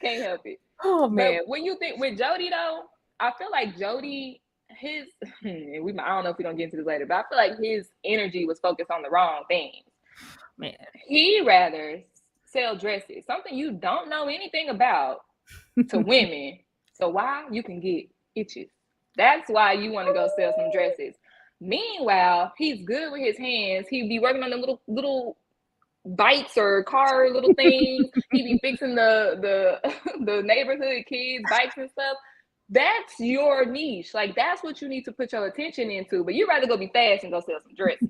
Can't help it. Oh, man. But when you think with Jody, though, I feel like Jody, I don't know if we don't get into this later, but I feel like his energy was focused on the wrong things. Man. He rather sell dresses, something you don't know anything about, to women. So why? You can get itches. That's why you want to go sell some dresses. Meanwhile, he's good with his hands. He'd be working on the little bikes or car little things. He'd be fixing the neighborhood kids' bikes and stuff. That's your niche. Like, that's what you need to put your attention into. But you'd rather go be fast and go sell some dresses.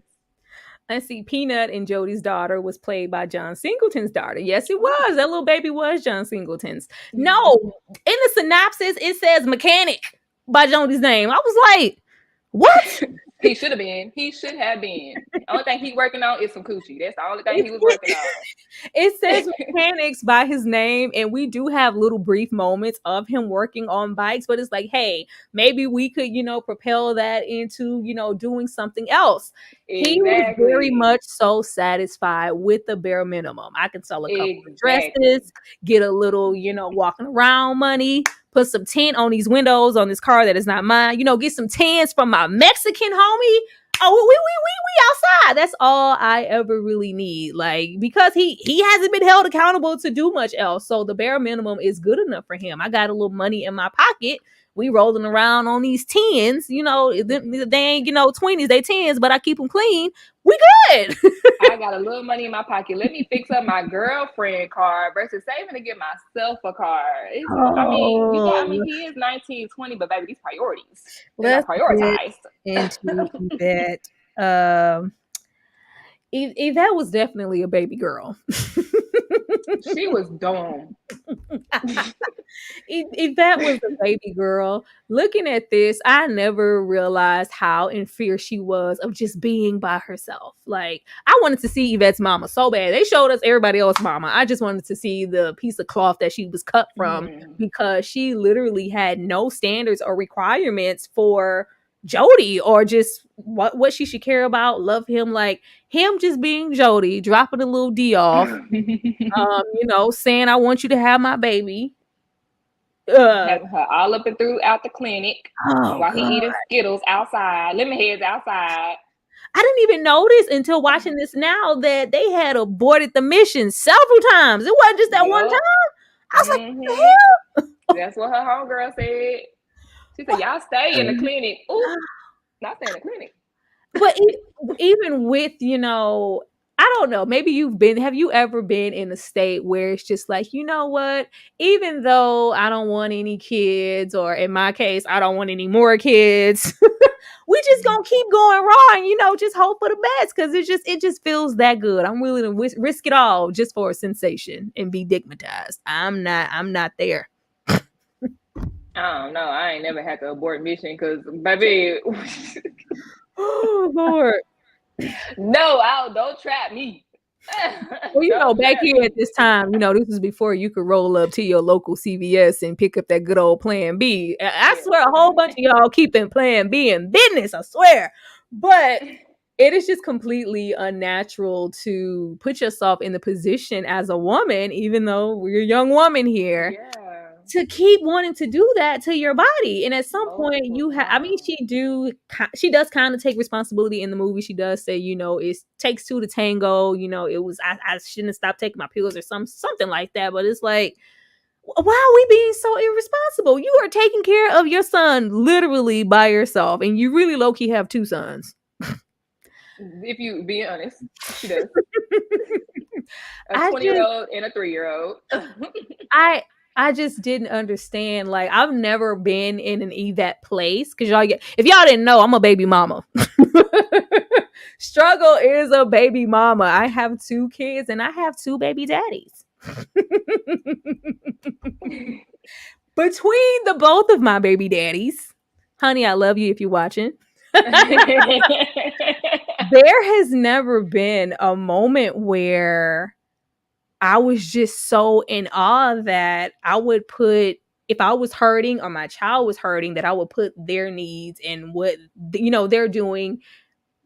Let's see. Peanut and Jody's daughter was played by John Singleton's daughter. Yes, it was. That little baby was John Singleton's. No, in the synopsis, it says mechanic by Jody's name. I was like, what? He should have been. The only thing he's working on is some coochie. That's the only thing he was working on. It says mechanics by his name, and we do have little brief moments of him working on bikes, but it's like, hey, maybe we could, propel that into, doing something else. Exactly. He was very much so satisfied with the bare minimum. I can sell a couple of dresses, get a little, walking around money, put some tint on these windows on this car that is not mine, get some tins from my Mexican homie. Oh, we outside. That's all I ever really need. Like, because he hasn't been held accountable to do much else. So the bare minimum is good enough for him. I got a little money in my pocket. We rolling around on these tens, they ain't, 20s, they tens, but I keep them clean. We good. I got a little money in my pocket. Let me fix up my girlfriend car versus saving to get myself a car. He is 19, 20, but baby, these priorities. They're not prioritized. Into that. That was definitely a baby girl. She was dumb. If that was a baby girl, looking at this, I never realized how in fear she was of just being by herself. Like, I wanted to see Yvette's mama so bad. They showed us everybody else's mama. I just wanted to see the piece of cloth that she was cut from, because she literally had no standards or requirements for Jody, or just what she should care about, love him. Like, him just being Jody, dropping a little D off, saying, I want you to have my baby. Having her all up and throughout the clinic while he eating Skittles outside, lemon heads outside. I didn't even notice until watching this now that they had aborted the mission several times. It wasn't just that one time. I was like, what the hell? That's what her homegirl said. She said, y'all stay in the clinic. Ooh, not stay in the clinic. But even with, I don't know. Maybe have you ever been in a state where it's just like, you know what? Even though I don't want any kids, or in my case, I don't want any more kids, we just gonna keep going wrong, just hope for the best, because it just feels that good. I'm willing to risk it all just for a sensation and be digmatized. I'm not there. I don't know. I ain't never had to abort mission because, baby, Oh Lord. no, don't trap me. Well, back here at this time, this was before you could roll up to your local CVS and pick up that good old Plan B. I swear, a whole bunch of y'all keeping Plan B in business, I swear. But it is just completely unnatural to put yourself in the position as a woman, even though we're a young woman here. Yeah. To keep wanting to do that to your body. And at some point you have, I mean, she does kind of take responsibility in the movie. She does say, it takes two to tango, it was, I shouldn't have stopped taking my pills or something like that. But it's like, why are we being so irresponsible? You are taking care of your son literally by yourself. And you really low key have two sons. If you be honest, she does. A 20-year-old and a 3-year-old. I just didn't understand. Like, I've never been in that place, because if y'all didn't know, I'm a baby mama. Struggle is a baby mama. I have 2 kids and I have 2 baby daddies. Between the both of my baby daddies, honey, I love you if you're watching. There has never been a moment where I was just so in awe that I would put, if I was hurting or my child was hurting, that I would put their needs and what, they're doing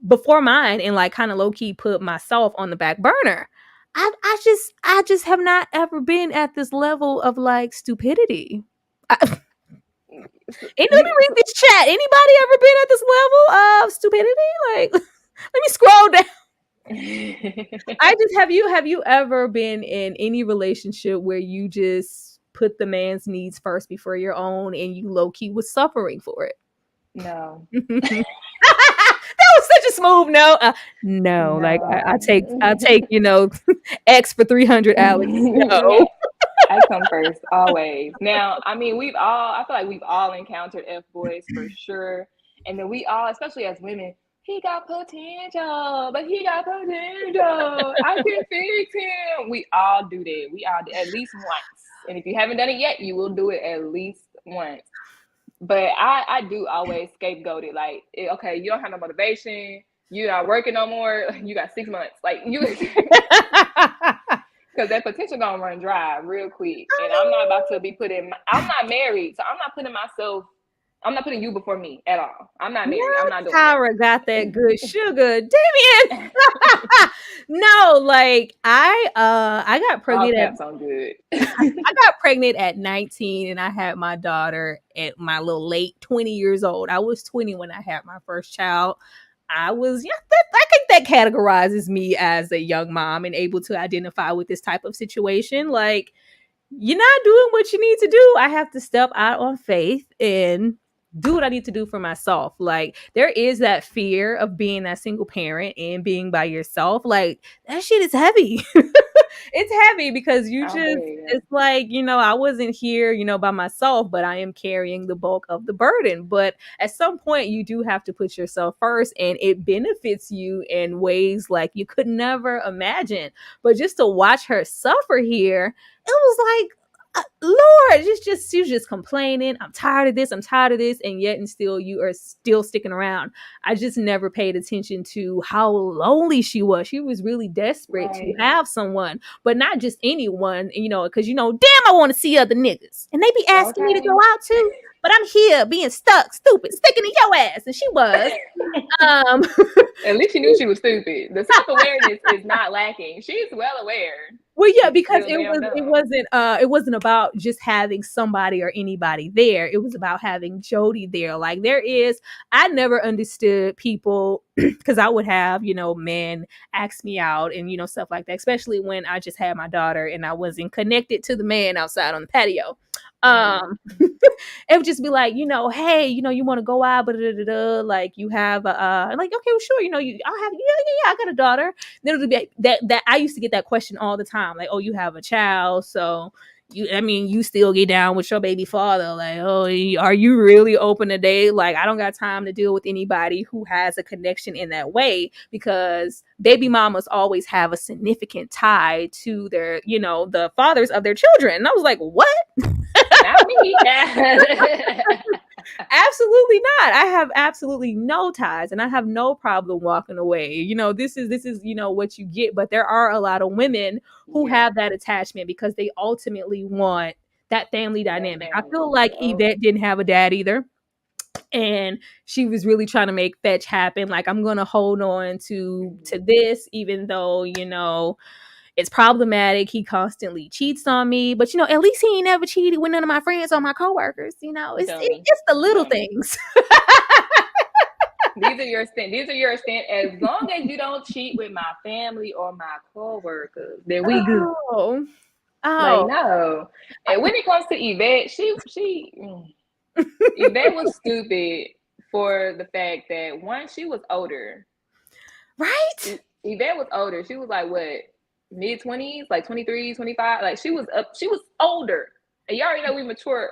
before mine, and like kind of low key put myself on the back burner. I just have not ever been at this level of like stupidity. Let me read this chat. Anybody ever been at this level of stupidity? Like, let me scroll down. Have you ever been in any relationship where you just put the man's needs first before your own, and you low key was suffering for it? No. That was such a smooth no. No, like I take X for 300, Alex. No. I come first always. Now, I mean, I feel like we've all encountered F boys for sure, and then we all, especially as women, he got potential, but he got potential. I can fix him. We all do that. We all do at least once. And if you haven't done it yet, you will do it at least once. But I do always scapegoat it. Like, okay, you don't have no motivation. You're not working no more. You got 6 months. Like, you, because that potential gonna run dry real quick. And I'm not about to be I'm not married, so I'm not putting you before me at all. I'm not married. I'm not doing Tyra got that good sugar. Damien. No, like I got pregnant I got pregnant at 19, and I had my daughter at my little late 20 years old. I was 20 when I had my first child. I think that categorizes me as a young mom and able to identify with this type of situation. Like, you're not doing what you need to do. I have to step out on faith and do what I need to do for myself. Like, there is that fear of being that single parent and being by yourself. Like, that shit is heavy. It's heavy because it's like, I wasn't here, by myself, but I am carrying the bulk of the burden. But at some point you do have to put yourself first, and it benefits you in ways like you could never imagine. But just to watch her suffer here, it was like, Lord, she was just complaining. I'm tired of this. And yet, and still, you are still sticking around. I just never paid attention to how lonely she was. She was really desperate to have someone, but not just anyone, because, damn, I want to see other niggas. And they be asking me to go out too. But I'm here being stuck, stupid, sticking to your ass. And she was. At least she knew she was stupid. The self-awareness is not lacking. She's well aware. Well, yeah, because it wasn't about just having somebody or anybody there. It was about having Jody there. Like, I never understood people because I would have, men ask me out and, stuff like that, especially when I just had my daughter and I wasn't connected to the man outside on the patio. It would just be like, hey, you want to go out, but like you have like, okay, well, sure, I'll have, yeah, I got a daughter. Then it would be that I used to get that question all the time, like, oh, you have a child, so you still get down with your baby father, like, oh, are you really open to date? Like, I don't got time to deal with anybody who has a connection in that way, because baby mamas always have a significant tie to their, the fathers of their children. And I was like, what? Not me. Absolutely not. I have absolutely no ties, and I have no problem walking away. This is what you get. But there are a lot of women who have that attachment because they ultimately want that family dynamic. I feel like Yvette didn't have a dad either, and she was really trying to make fetch happen. Like, I'm gonna hold on to this, even though it's problematic. He constantly cheats on me, but at least he ain't never cheated with none of my friends or my coworkers. It's the little things. These are your stand. As long as you don't cheat with my family or my coworkers, then we good. Oh. Like, no. And when it comes to Yvette, Yvette was stupid for the fact that, one, she was older. Right? Yvette was older. She was like, what? Mid-20s, like 23, 25. Like, she was older. And you already know we mature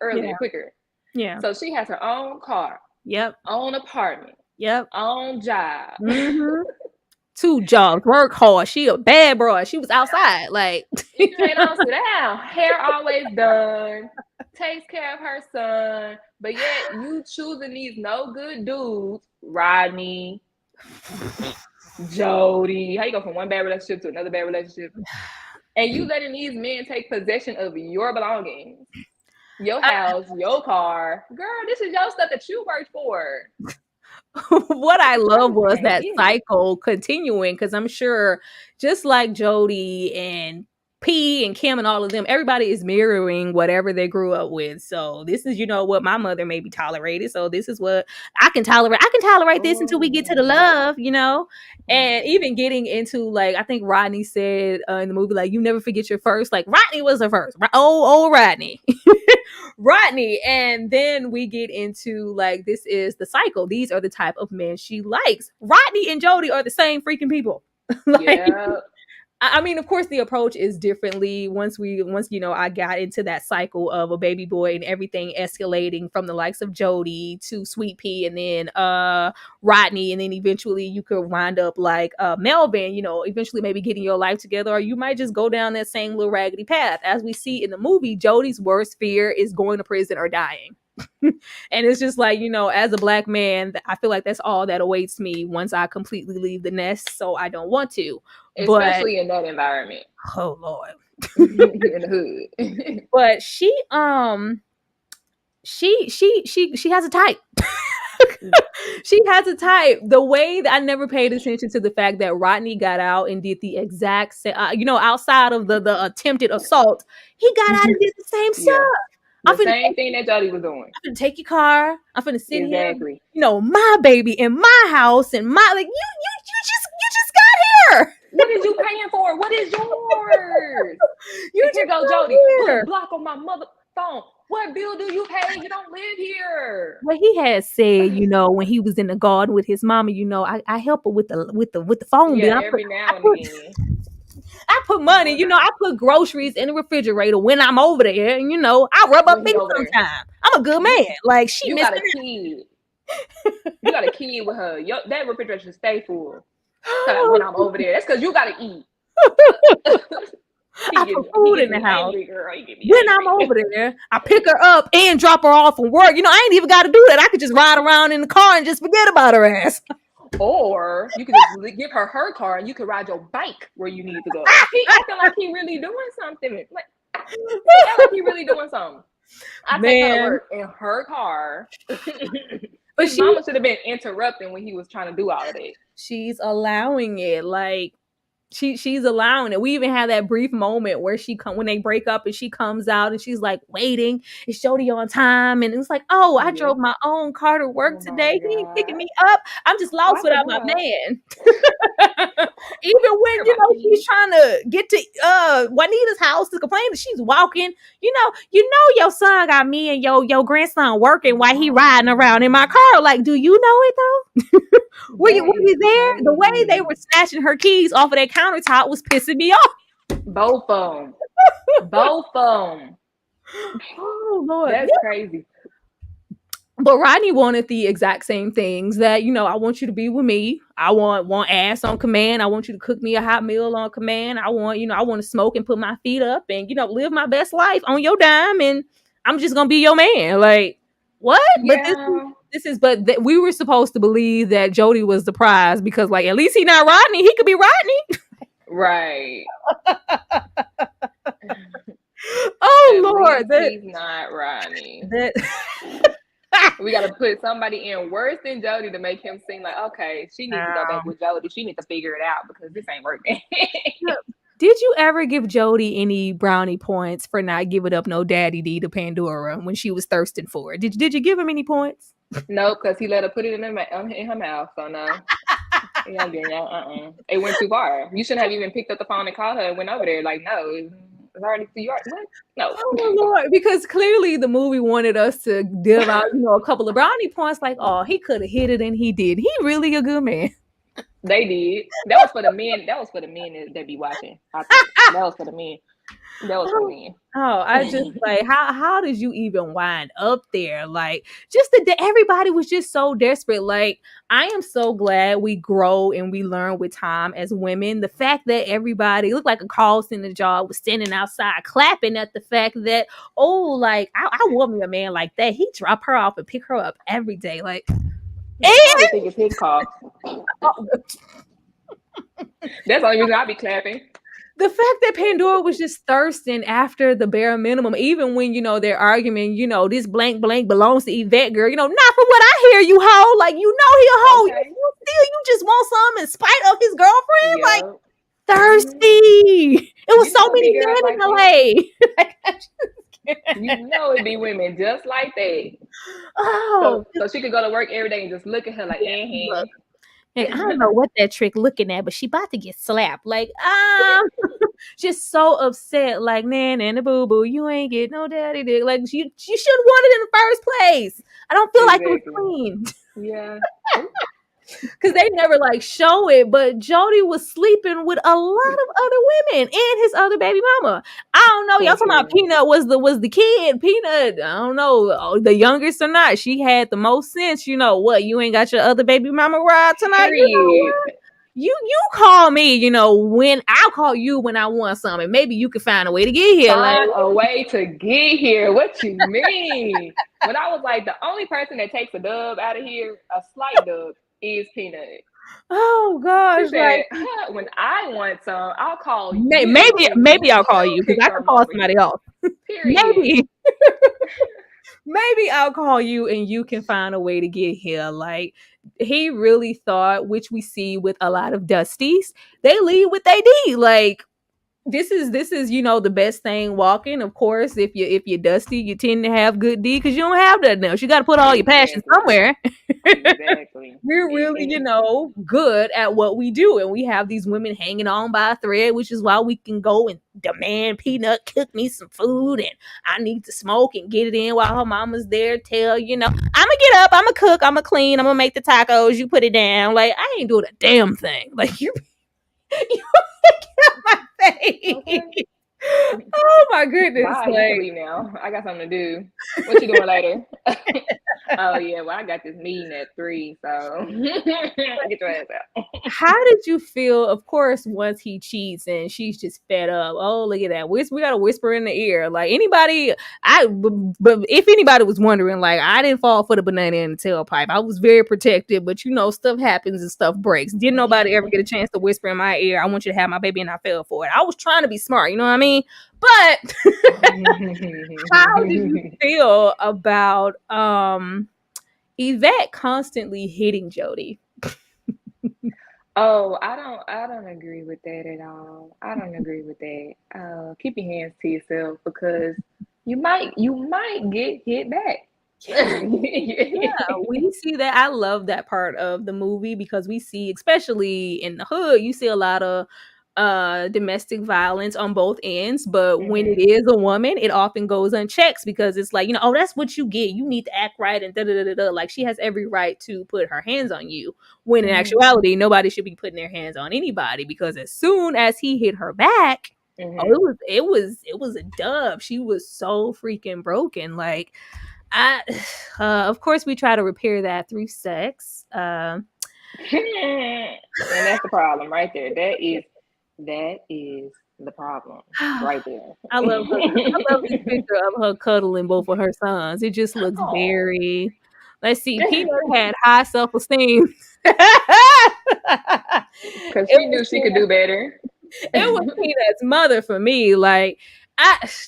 earlier, quicker. Yeah. So she has her own car. Yep. Own apartment. Yep. Own job. Mm-hmm. 2 jobs, work hard. She a bad broad. She was outside. Like, you can't sit down. Hair always done. Takes care of her son. But yet you choosing these no good dudes, Rodney, Jody. How you go from one bad relationship to another bad relationship? And you letting these men take possession of your belongings, your house, your car. Girl, this is your stuff that you worked for. What I love was that cycle continuing, because I'm sure just like Jody and P and Kim and all of them, everybody is mirroring whatever they grew up with. So this is, what my mother maybe tolerated. So this is what I can tolerate. I can tolerate this until we get to the love, and even getting into, like, I think Rodney said in the movie, like, you never forget your first. Like, Rodney was her first. Oh, Rodney. Rodney. And then we get into, like, this is the cycle. These are the type of men she likes. Rodney and Jody are the same freaking people. I mean, of course, the approach is differently once I got into that cycle of a baby boy and everything escalating from the likes of Jody to Sweet Pea and then Rodney, and then eventually you could wind up like Melvin, eventually maybe getting your life together, or you might just go down that same little raggedy path. As we see in the movie, Jody's worst fear is going to prison or dying. And it's just like, as a Black man, I feel like that's all that awaits me once I completely leave the nest. So I don't want to. Especially in that environment. Oh Lord. In the hood. But she has a type. She has a type. The way that I never paid attention to the fact that Rodney got out and did the exact same, outside of the attempted assault, he got out and did the same stuff. The same thing that Jody was doing. I'm finna take your car. I'm finna sit here. Exactly. My baby in my house and my, like, you just got here. What is you paying for? What is yours? You just go, Jody. Here. Put a block on my mother phone. What bill do you pay? You don't live here. Well, he had said, when he was in the garden with his mama, I help her with the phone bill. Every now and again. I put money, I put groceries in the refrigerator when I'm over there. And, I rub up feet sometimes. I'm a good man. Like, you got a kid. You got a kid with her. That refrigerator should stay full. When I'm over there, that's because you gotta eat. I put food in the house. When I'm over there, I pick her up and drop her off from work. I ain't even got to do that. I could just ride around in the car and just forget about her ass. Or you could just give her car and you could ride your bike where you need to go. He acting like he really doing something. Like, he really doing something. I take her to work in her car. But his mama should have been interrupting when he was trying to do all of that. She's allowing it. Like, She's allowing it. We even had that brief moment where when they break up and she comes out and she's like waiting. Is Jody on time? And it was like, oh, I Yeah. drove my own car to work Oh my today. He ain't picking God. me up. I'm just Oh, lost I without my forgot. man. Even when Forgot about she's these. trying to get to Juanita's house to complain that she's walking. You know your son got me and your grandson working while he riding around in my car. Like, do you know it though? Were That you is there? The way they crazy. were snatching her keys off of that countertop was pissing me off. Both of them. Both of them. Oh Lord. That's crazy. But Rodney wanted the exact same things that, I want you to be with me. I want ass on command. I want you to cook me a hot meal on command. I want to smoke and put my feet up and, live my best life on your dime. And I'm just going to be your man. Like, what? But Yeah. we were supposed to believe that Jody was the prize because, like, at least he not Rodney. He could be Rodney. Right. Oh At Lord. least he's not Rodney. We got to put somebody in worse than Jody to make him seem like, okay, she needs to go back with Jody. She needs to figure it out because this ain't working. Did you ever give Jody any brownie points for not giving up no daddy D to Pandora when she was thirsting for it? Did you give him any points? Nope, because he let her put it in her mouth. So no. It went too far. You shouldn't have even picked up the phone and called her and went over there. Like, no, it's already what? No. Oh Lord, because clearly the movie wanted us to give out, a couple of brownie points. Like, oh, he could have hit it and he did. He really a good man. They did. That was for the men. That was for the men that be watching. I think that was for the men. That was for men. Oh, I just like how did you even wind up there? Like, just that everybody was just so desperate. Like, I am so glad we grow and we learn with time as women. The fact that everybody looked like a call center job was standing outside clapping at the fact that, oh, like I want me a man like that. He drop her off and pick her up every day. Like, I probably think it's his call. That's the only reason I be clapping. The fact that Pandora was just thirsting after the bare minimum, even when, they're arguing, this blank belongs to Yvette, girl, not from what I hear, you hoe. Like, he a hoe. Okay. You just want some in spite of his girlfriend. Yep. Like, thirsty. It was so many men like in LA. You know it'd be women just like that. Oh. So she could go to work every day and just look at her like, Look. Hey, I don't know what that trick looking at, but she about to get slapped. Like, just so upset. Like, nana boo boo, you ain't get no daddy dick. Like, you should have won it in the first place. I don't feel like it was clean. Yeah. Because they never like show it, but Jody was sleeping with a lot of other women and his other baby mama. I don't know. Y'all talking about Peanut was the kid. Peanut, I don't know, the youngest or not. She had the most sense. What? You ain't got your other baby mama ride tonight. You call me. When I'll call you when I want something. Maybe you can find a way to get here. Find a way to get here. What you mean? When I was like, the only person that takes a dub out of here, a slight dub, is Peanut. Oh gosh! She said, when I want some, I'll call you. Maybe I'll call you because I can call somebody else. Period. Maybe I'll call you and you can find a way to get here. Like, he really thought, which we see with a lot of Dusties, they lead with they D. Like, this is the best thing walking. Of course, if you're dusty, you tend to have good D because you don't have that else. You got to put all your passion somewhere. Exactly. We're really, good at what we do, and we have these women hanging on by a thread, which is why we can go and demand Peanut cook me some food, and I need to smoke and get it in while her mama's there. Tell I'm gonna get up, I'm gonna cook, I'm gonna clean, I'm gonna make the tacos. You put it down. Like, I ain't doing a damn thing. Like, you my face. Okay. Oh my goodness! Wow, you can leave now. I got something to do. What you doing later? Oh yeah, well I got this meeting at 3, so get your ass out. How did you feel? Of course, once he cheats and she's just fed up. Oh, look at that! We got to whisper in the ear. Like, anybody, but if anybody was wondering, like, I didn't fall for the banana in the tailpipe. I was very protective, but stuff happens and stuff breaks. Didn't nobody ever get a chance to whisper in my ear, I want you to have my baby, and I fell for it. I was trying to be smart, you know what I mean? But how did you feel about Yvette constantly hitting Jody? Oh, I don't agree with that at all. I don't agree with that. Keep your hands to yourself because you might get hit back. Yeah. Yeah, we see that. I love that part of the movie because we see, especially in the hood, you see a lot of domestic violence on both ends, but when it Mhm. is a woman, it often goes unchecked because it's like, oh, that's what you get. You need to act right and da da da da da. Like she has every right to put her hands on you. When in Mhm. actuality, nobody should be putting their hands on anybody because as soon as he hit her back, oh, Mhm. it was a dub. She was so freaking broken. Like I, of course, we try to repair that through sex. And that's the problem right there. That is the problem right there. I love this picture of her cuddling both of her sons. It just looks Oh. very. Let's see. Peanut had high self esteem. Because she knew she could do better. It was Peanut's mother for me. Like,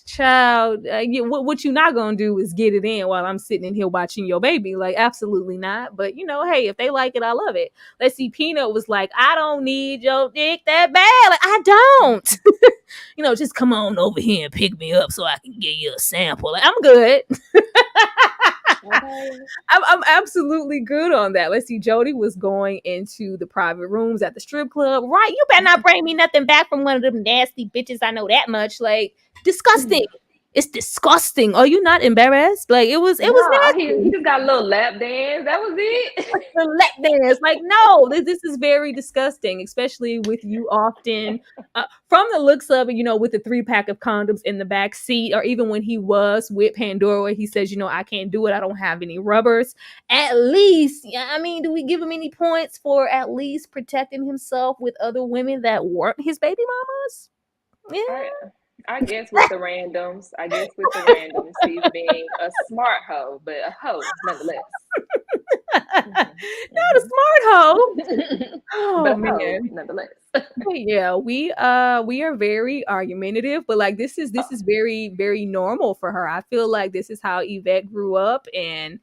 child, what you not gonna do is get it in while I'm sitting in here watching your baby. Like, absolutely not. But hey, if they like it, I love it. Let's see. Peanut was like, I don't need your dick that bad. Like, I don't. Just come on over here and pick me up so I can give you a sample. Like, I'm good. Okay. I'm absolutely good on that. Let's see. Jody was going into the private rooms at the strip club. Right. You better not bring me nothing back from one of them nasty bitches. I know that much. Like, disgusting. It's disgusting. Are you not embarrassed? Like, it was No, he nasty. just got a little lap dance. That was it. The lap dance. Like, no, this is very disgusting, especially with you often, from the looks of it, with the 3-pack of condoms in the back seat, or even when he was with Pandora, he says, I can't do it. I don't have any rubbers. At least, yeah, I mean, do we give him any points for at least protecting himself with other women that weren't his baby mamas? I, Yeah. I guess with the randoms. I guess with the randoms, he's being a smart hoe, but a hoe nonetheless. Not a Hmm. smart hoe. Hmm. But Oh a hoe man. nonetheless. But yeah, we are very argumentative, but like this is very very normal for her. I feel like this is how Yvette grew up, and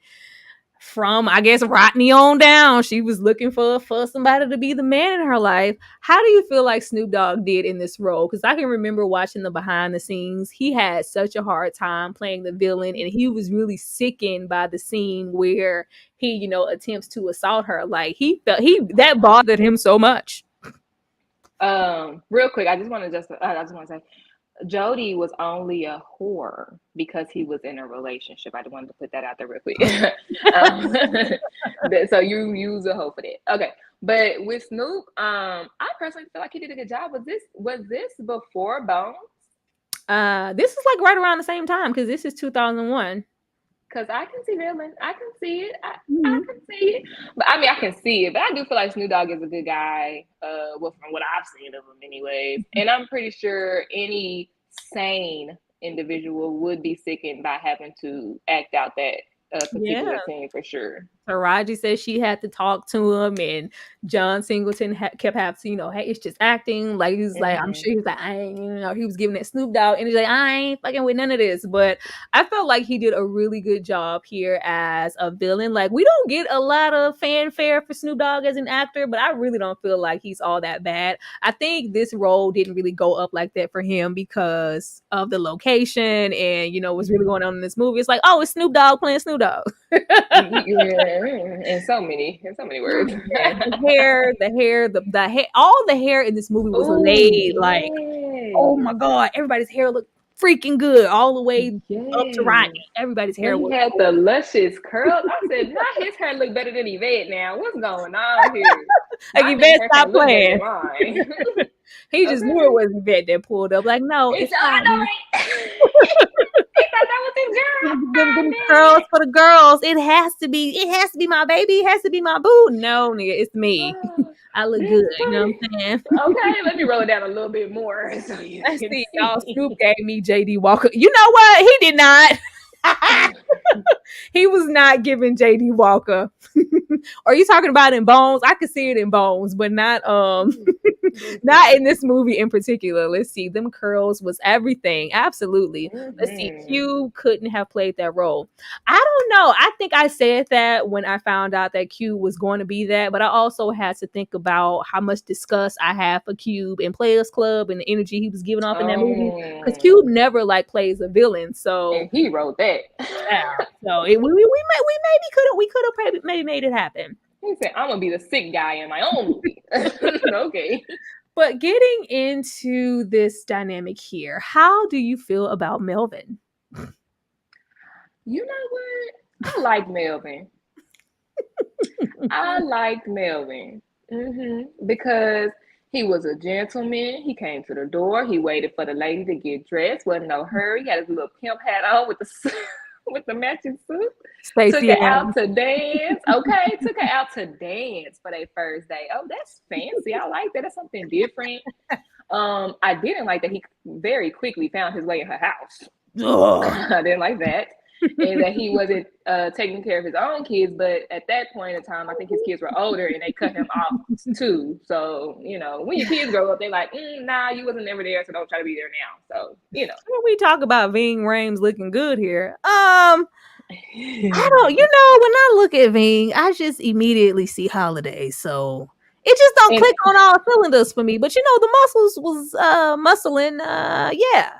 from I guess Rodney on down, she was looking for somebody to be the man in her life. How do you feel like Snoop Dogg did in this role? Because I can remember watching the behind the scenes. He had such a hard time playing the villain, and he was really sickened by the scene where he attempts to assault her. Like he felt he that bothered him so much. Real quick, I just want to say Jody was only a whore because he was in a relationship. I just wanted to put that out there real quick. um, so you use a hoe for that. Okay. But with Snoop, I personally feel like he did a good job. Was this before Bones? This is like right around the same time because this is 2001. Because I can see villain. I can see it. I Mhm. can see it. But I mean, I can see it. But I do feel like Snoop Dogg is a good guy. Well, from what I've seen of him, anyways. And I'm pretty sure any sane individual would be sickened by having to act out that Yeah. particular scene for sure. Taraji said she had to talk to him, and John Singleton kept having to, hey, it's just acting. Like he was like, I'm Hmm. sure he was like, I ain't, he was giving that Snoop Dogg, and he's like, I ain't fucking with none of this. But I felt like he did a really good job here as a villain. Like we don't get a lot of fanfare for Snoop Dogg as an actor, but I really don't feel like he's all that bad. I think this role didn't really go up like that for him because of the location and what's really going on in this movie. It's like, oh, it's Snoop Dogg playing Snoop Dogg. Yeah, in so many words. Man, the hair, all the hair in this movie was Oh laid like, oh yes, my god, everybody's hair looked freaking good all the way up to Rodney. yes. Everybody's And hair he was had the gorgeous. luscious curls. I said, not his hair look better than Yvette now. What's going on here? Like My damn Yvette, hair stop can't look better than playing. mine. He just knew it Okay. was Yvette that pulled up. Like, no, It's it's I know fine. right. He thought that was his girl. Them curls for the girls. It has to be. It has to be my baby. It has to be my boo. No, nigga, it's me. Oh, I look good. that's You know funny. what I'm saying? Okay, let me roll it down a little bit more so you Let's can see, y'all. Snoop see. gave me JD Walker. You know what? He did not. He was not giving JD Walker. Are you talking about in Bones? I could see it in Bones, but not. Not in this movie in particular. Let's see. Them curls was everything. Absolutely. Let's see. Mm-hmm. Q couldn't have played that role. I don't know. I think I said that when I found out that Q was going to be that, but I also had to think about how much disgust I have for Cube and Players Club and the energy he was giving off in that movie. Because Cube never like plays a villain. So And he wrote that. yeah. So we could have maybe made it happen. He said, I'm gonna be the sick guy in my own movie. Okay. But getting into this dynamic here, how do you feel about Melvin? You know what? I like Melvin. I liked Melvin. Because he was a gentleman. He came to the door. He waited for the lady to get dressed. Wasn't no hurry. He had his little pimp hat on with the with the matching suit. Took her out to dance. Okay, took her out to dance for their first day. Oh, that's fancy. I like that. That's something different. I didn't like that he very quickly found his way in her house. I didn't like that. And that he wasn't taking care of his own kids, but at that point in time, I think his kids were older and they cut him off too. So, you know, when your kids grow up, they're like, nah, you wasn't ever there, so don't try to be there now. So, you know. When we talk about Ving Rhames looking good here, I don't, when I look at Ving, I just immediately see Holiday. So it just don't click on all cylinders for me. But the muscles was muscling. Yeah.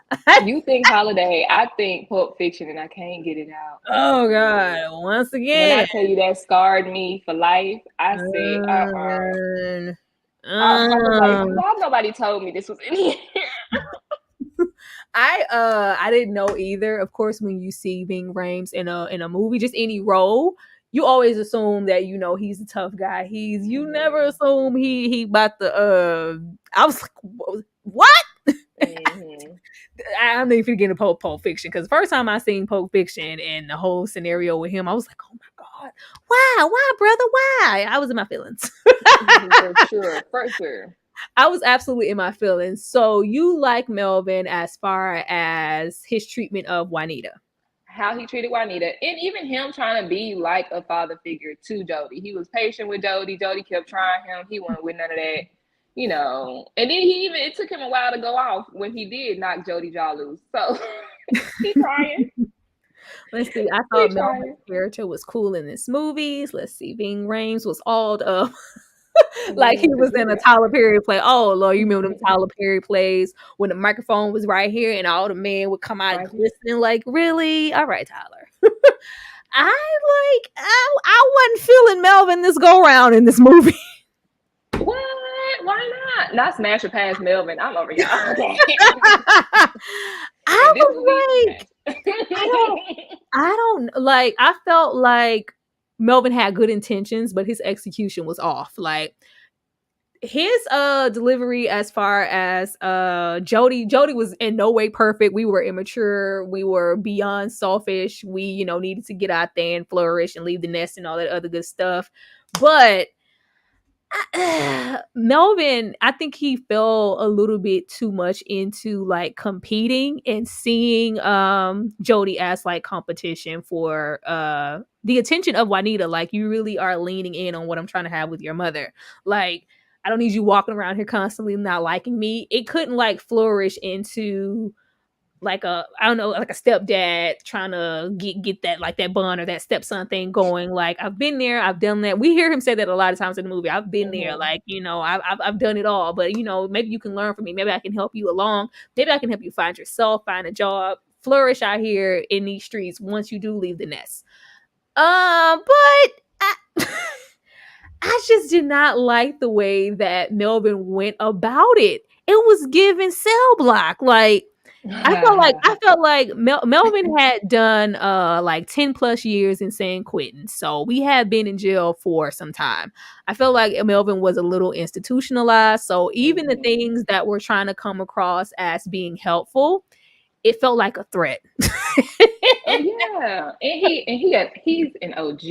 You think Holiday, I think Pulp Fiction, and I can't get it out. Oh God! Once again, when I tell you that scarred me for life, I said, I was like, why nobody told me this was in here? I didn't know either. Of course, when you see Ving Rhames in a movie, just any role, you always assume that he's a tough guy. You never assume he about the. I was like, what? I'm not even getting Pulp Fiction because the first time I seen Pulp Fiction and the whole scenario with him, I was like, oh my God, why, brother, why? I was in my feelings. For sure. I was absolutely in my feelings. So you like Melvin as far as his treatment of Juanita? How he treated Juanita, and even him trying to be like a father figure to Jody. He was patient with Jody. Jody kept trying him. He wasn't with none of that. And then it took him a while to go off when he did knock Jody jaw loose. So he's trying. Let's see. I thought Melvin's character was cool in this movie. Let's see. Ving Rhames was all up. Like he was in a Tyler Perry play. Oh Lord, you remember them Tyler Perry plays when the microphone was right here and all the men would come out glistening like, really? All right, Tyler. I wasn't feeling Melvin this go round in this movie. What? Why not? Not smash or pass Melvin. I'm over y'all. I felt like Melvin had good intentions, but his execution was off. Like his delivery as far as Jody was in no way perfect. We were immature. We were beyond selfish. We, needed to get out there and flourish and leave the nest and all that other good stuff. But Melvin, I think he fell a little bit too much into like competing and seeing Jody as like competition for the attention of Juanita. Like, you really are leaning in on what I'm trying to have with your mother. Like, I don't need you walking around here constantly not liking me. It couldn't like flourish into like a stepdad trying to get that like that bond or that stepson thing going. Like, I've been there, I've done that. We hear him say that a lot of times in the movie. I've been there, like, I've done it all. But maybe you can learn from me. Maybe I can help you along. Maybe I can help you find yourself, find a job, flourish out here in these streets once you do leave the nest. But I just did not like the way that Melvin went about it. It was giving cell block. Like, I felt like Melvin had done like 10 plus years in San Quentin. So we had been in jail for some time. I felt like Melvin was a little institutionalized. So even the things that were trying to come across as being helpful, it felt like a threat. Yeah. And he's an OG.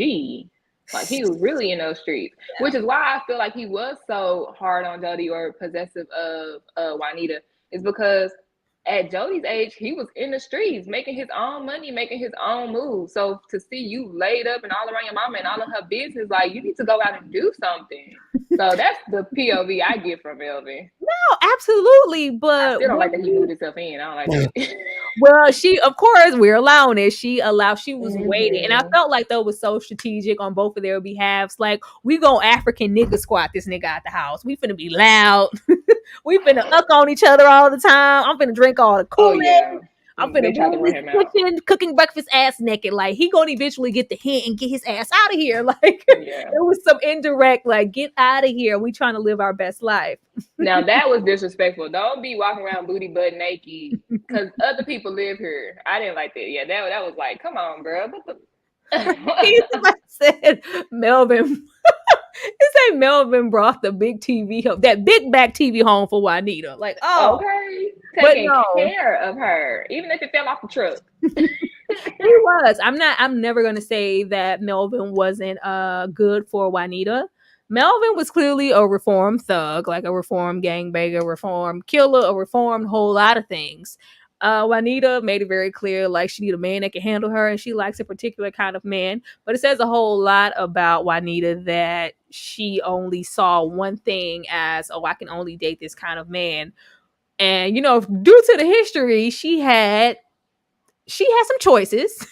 Like, he was really in those streets, which is why I feel like he was so hard on Jody or possessive of Juanita, is because at Jody's age, he was in the streets, making his own money, making his own moves. So to see you laid up and all around your mama and all of her business, like, you need to go out and do something. So that's the POV I get from Melvin. No, absolutely, I but still don't like that he moved himself in. I don't like that. well, of course, we're allowing it. She was waiting. And I Mhm. felt like that was so strategic on both of their behalves. Like, we go African nigga squat this nigga out the house. We finna be loud. We finna uck on each other all the time. I'm finna drink all the Oh Kool-Aid. yeah. I'm finna They tried be to in run this him out. kitchen cooking breakfast ass naked. Like, he gonna eventually get the hint and get his ass out of here. Like, Yeah. it was some indirect, like, get out of here. We trying to live our best life. Now that was disrespectful. Don't be walking around booty butt naked because other people live here. I didn't like that. Yeah, that was like, come on, bro. What the? I said, Melvin. It say Melvin brought the big TV home, that big back TV home for Juanita. Like, oh, Okay, but taking no, care of her, even if it fell off the truck. he was. I'm never gonna say that Melvin wasn't good for Juanita. Melvin was clearly a reformed thug, like a reformed gangbanger, reformed killer, a reformed whole lot of things. Juanita made it very clear, like, she need a man that can handle her, and she likes a particular kind of man. But it says a whole lot about Juanita that she only saw one thing as, oh, I can only date this kind of man. And due to the history, she had some choices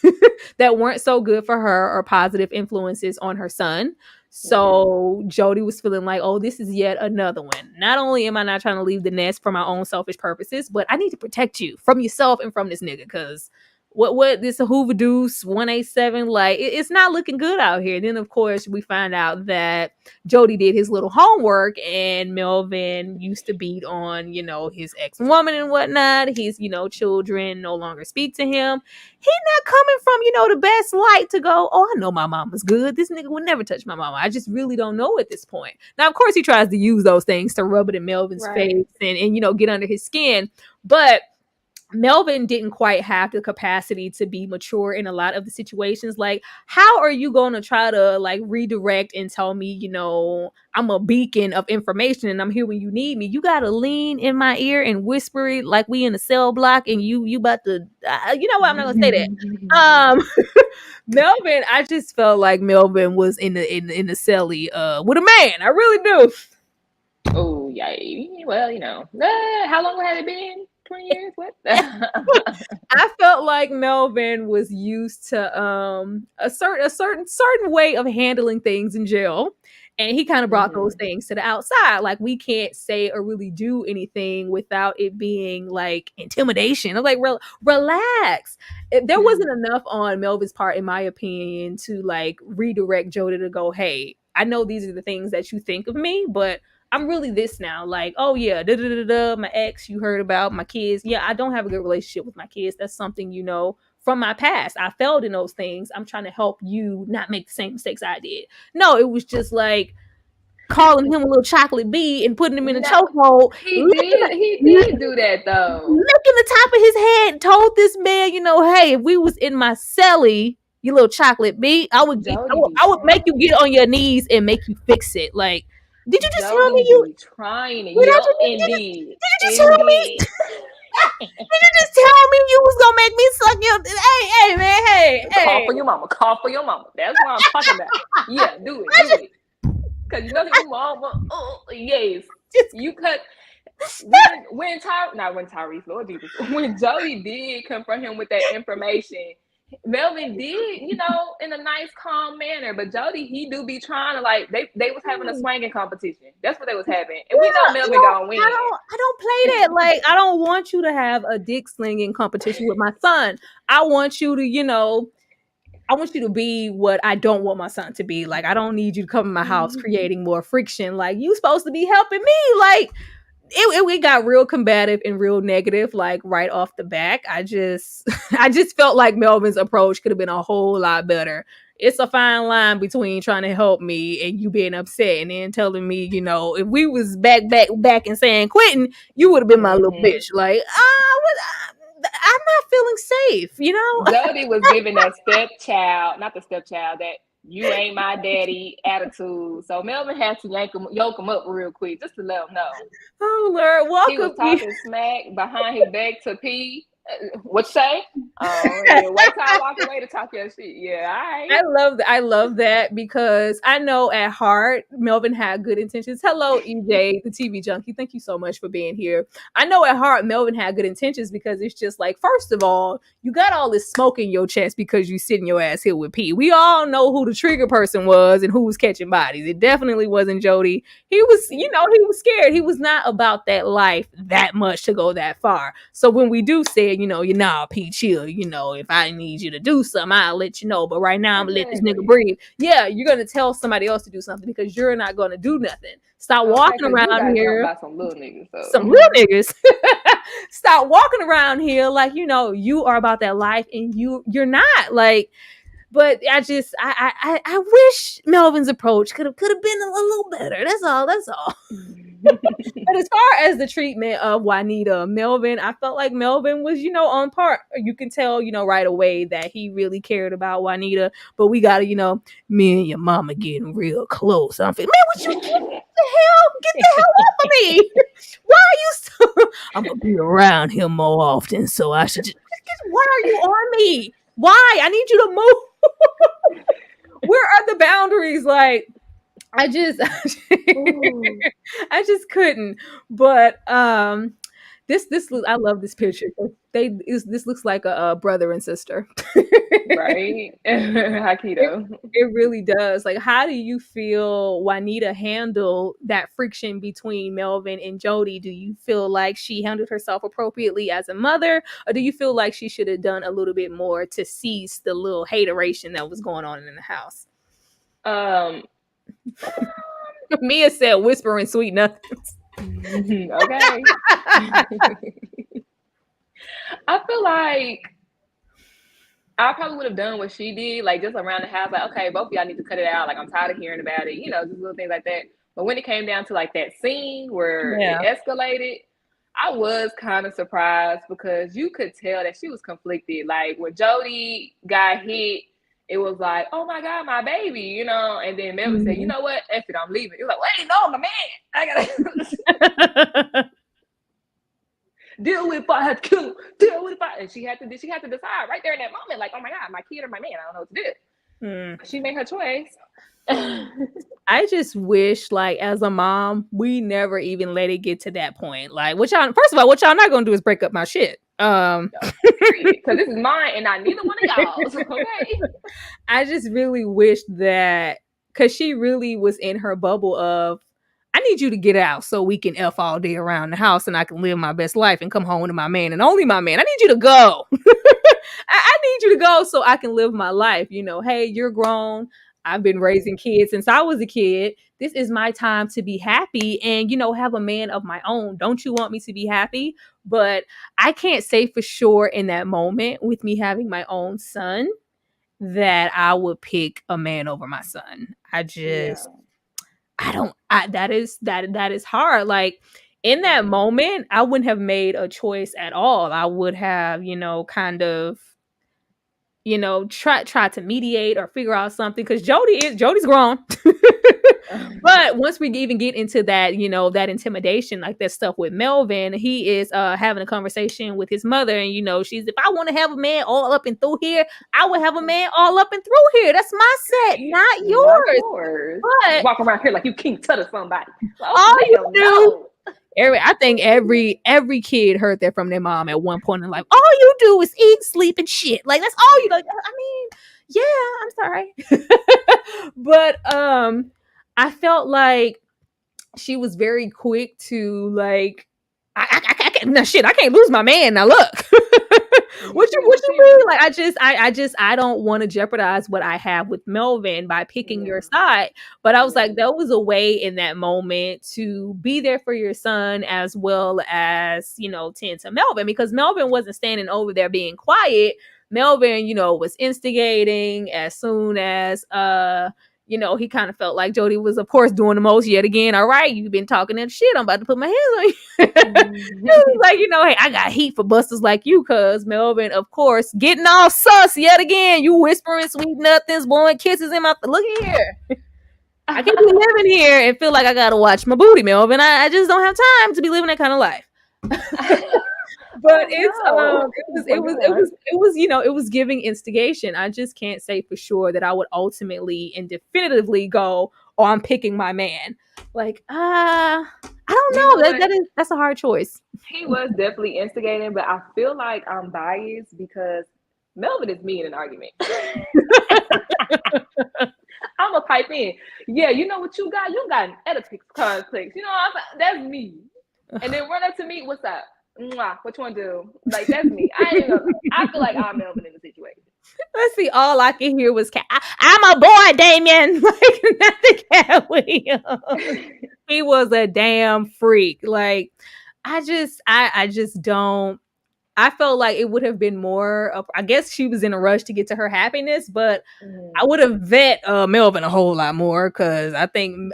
that weren't so good for her or positive influences on her son. So Jody was feeling like, oh, this is yet another one. Not only am I not trying to leave the nest for my own selfish purposes, but I need to protect you from yourself and from this nigga, because what this Hoover Deuce 187, like, it's not looking good out here. And then of course we find out that Jody did his little homework, and Melvin used to beat on, his ex-woman and whatnot. His, children no longer speak to him. He not coming from, the best light to go, oh, I know my mama's good. This nigga would never touch my mama. I just really don't know at this point. Now, of course, he tries to use those things to rub it in Melvin's face and get under his skin. But Melvin didn't quite have the capacity to be mature in a lot of the situations. Like, how are you going to try to, like, redirect and tell me, I'm a beacon of information and I'm here when you need me? You got to lean in my ear and whisper it like we in a cell block and you about to, you know what? I'm not going to say that. Melvin, I just felt like Melvin was in the celly with a man. I really do. Oh yeah. Well, how long had it been? 20 years? What? I felt like Melvin was used to a certain way of handling things in jail, and he kind of brought those things to the outside. Like, we can't say or really do anything without it being like intimidation. I'm like, relax. There wasn't enough on Melvin's part, in my opinion, to like redirect Jody to go, hey, I know these are the things that you think of me, but I'm really this now. Like, oh yeah, my ex, you heard about my kids. Yeah, I don't have a good relationship with my kids. That's something, from my past. I failed in those things. I'm trying to help you not make the same mistakes I did. No, it was just like calling him a little chocolate bee and putting him in a chokehold. He did do that though. Licking the top of his head, told this man, hey, if we was in my celly, you little chocolate bee, I would make you get on your knees and make you fix it. Like, did you just tell me you trying to Did indeed? you just tell me? Did you just tell me you was gonna make me suck your? Hey, man, hey. Call for your mama. Call for your mama. That's what I'm talking about. Yeah, do it. Cause your mama. Oh yes, you cut. When Tyrese, Lord Jesus, when Jody did confront him with that information, Melvin did, in a nice, calm manner. But Jody, he do be trying to, like, they was having a swinging competition. That's what they was having, and we know Melvin gonna win. I don't play that. Like, I don't want you to have a dick slinging competition with my son. I want you to, I want you to be what I don't want my son to be. Like, I don't need you to come in my house creating more friction. Like, you supposed to be helping me. Like, it got real combative and real negative, like, right off the back. I just felt like Melvin's approach could have been a whole lot better. It's a fine line between trying to help me and you being upset and then telling me, if we was back and saying quitting, you would have been my little bitch. Like, I'm not feeling safe, Jody was giving that not the stepchild, that you ain't my daddy attitude. So Melvin had to yoke him up real quick just to let him know. Oh Lord, welcome. He was talking smack behind his back to P. What you say? Oh, yeah. Wait till I walk away to talk your shit. Yeah, all right. I love that because I know at heart Melvin had good intentions. Hello, EJ, the TV junkie. Thank you so much for being here. I know at heart Melvin had good intentions because it's just like, first of all, you got all this smoke in your chest because you sitting your ass here with P. We all know who the trigger person was and who was catching bodies. It definitely wasn't Jody. He was, he was scared. He was not about that life that much to go that far. So when we do say, P, chill, if I need you to do something, I'll let you know. But right now, I'm gonna let this nigga breathe. Yeah, you're gonna tell somebody else to do something because you're not gonna do nothing. Stop walking around here. About some little niggas. So. Some little niggas. Stop walking around here like you are about that life and you're not like. But I wish Melvin's approach could have been a little better. That's all. But as far as the treatment of Juanita, Melvin, I felt like Melvin was, on par. You can tell, right away that he really cared about Juanita. But we gotta, me and your mama getting real close. I'm thinking, man, what you get the hell off of me? Why are you so? I'm gonna be around here more often, so I should just. Why are you on me? Why? I need you to move. Where are the boundaries? Like, I just couldn't. But this I love this picture. This looks like a brother and sister. Right? Hakito. It really does. Like, how do you feel Juanita handled that friction between Melvin and Jody? Do you feel like she handled herself appropriately as a mother, or do you feel like she should have done a little bit more to cease the little hateration that was going on in the house? Mia said whispering sweet nothings. Okay. I feel like I probably would have done what she did, like just around the house, like, okay, both of y'all need to cut it out. Like, I'm tired of hearing about it, just little things like that. But when it came down to like that scene where it escalated, I was kind of surprised because you could tell that she was conflicted. Like, when Jody got hit, it was like, oh my God, my baby, and then Melvin said, you know what, F it, I'm leaving. It was like, wait, no, my man, I gotta deal with if I had to kill him, deal with if I, and she had to decide right there in that moment, like, oh my God, my kid or my man, I don't know what to do. She made her choice. I just wish, like, as a mom, we never even let it get to that point. Like, first of all, what y'all not gonna do is break up my shit. Because this is mine and not neither one of y'all. So, okay. I just really wish that, because she really was in her bubble of, I need you to get out so we can F all day around the house and I can live my best life and come home to my man and only my man. I need you to go. I need you to go so I can live my life. Hey, you're grown. I've been raising kids since I was a kid. This is my time to be happy and, have a man of my own. Don't you want me to be happy? But I can't say for sure in that moment with me having my own son that I would pick a man over my son. That is hard. Like, in that moment, I wouldn't have made a choice at all. I would have, kind of, try to mediate or figure out something, because Jody's grown. But once we even get into that, that intimidation, like that stuff with Melvin, he is having a conversation with his mother, and she's, if I want to have a man all up and through here, I would have a man all up and through here. That's my set, not yours. But walk around here like you King Tut or somebody. All you do. I think every kid heard that from their mom at one point in life. All you do is eat, sleep, and shit. Like, that's all you like. I mean, yeah, I'm sorry. But I felt like she was very quick to, like, I can't, no shit, I can't lose my man. Now look. What you mean? Like, I don't want to jeopardize what I have with Melvin by picking your side. But I was like, there was a way in that moment to be there for your son as well as, tend to Melvin, because Melvin wasn't standing over there being quiet. Melvin, was instigating as soon as he kind of felt like Jody was, of course, doing the most yet again. All right, you've been talking that shit. I'm about to put my hands on you. He was like, hey, I got heat for busters like you, cuz Melvin, of course, getting all sus yet again. You whispering sweet nothings, blowing kisses in my... Look here. I can't be living here and feel like I got to watch my booty, Melvin. I just don't have time to be living that kind of life. But Oh no. Well, go on. it was giving instigation. I just can't say for sure that I would ultimately and definitively go, oh, I'm picking my man. Like, I don't You know know. what? That's a hard choice. He was definitely instigating, but I feel like I'm biased because Melvin is me in an argument. I'm gonna pipe in. Yeah, you know what you got? You got an Oedipus complex. You know what I'm saying? That's me. And then run up to me, what's up? Mwah, what you want to do? Like, that's me. I ain't even gonna lie. I feel like I'm Melvin in the situation. Let's see. All I can hear was I'm a boy, Damien. Like, not the Cat Williams. He was a damn freak. Like, I just don't. I felt like it would have been more of, I guess she was in a rush to get to her happiness, but I would have vet Melvin a whole lot more because I think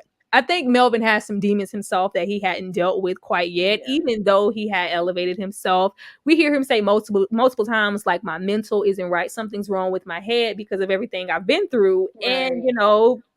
Melvin has some demons himself that he hadn't dealt with quite yet, Yeah. even though he had elevated himself. We hear him say multiple times, like, my mental isn't right. Something's wrong with my head because of everything I've been through. Right. And,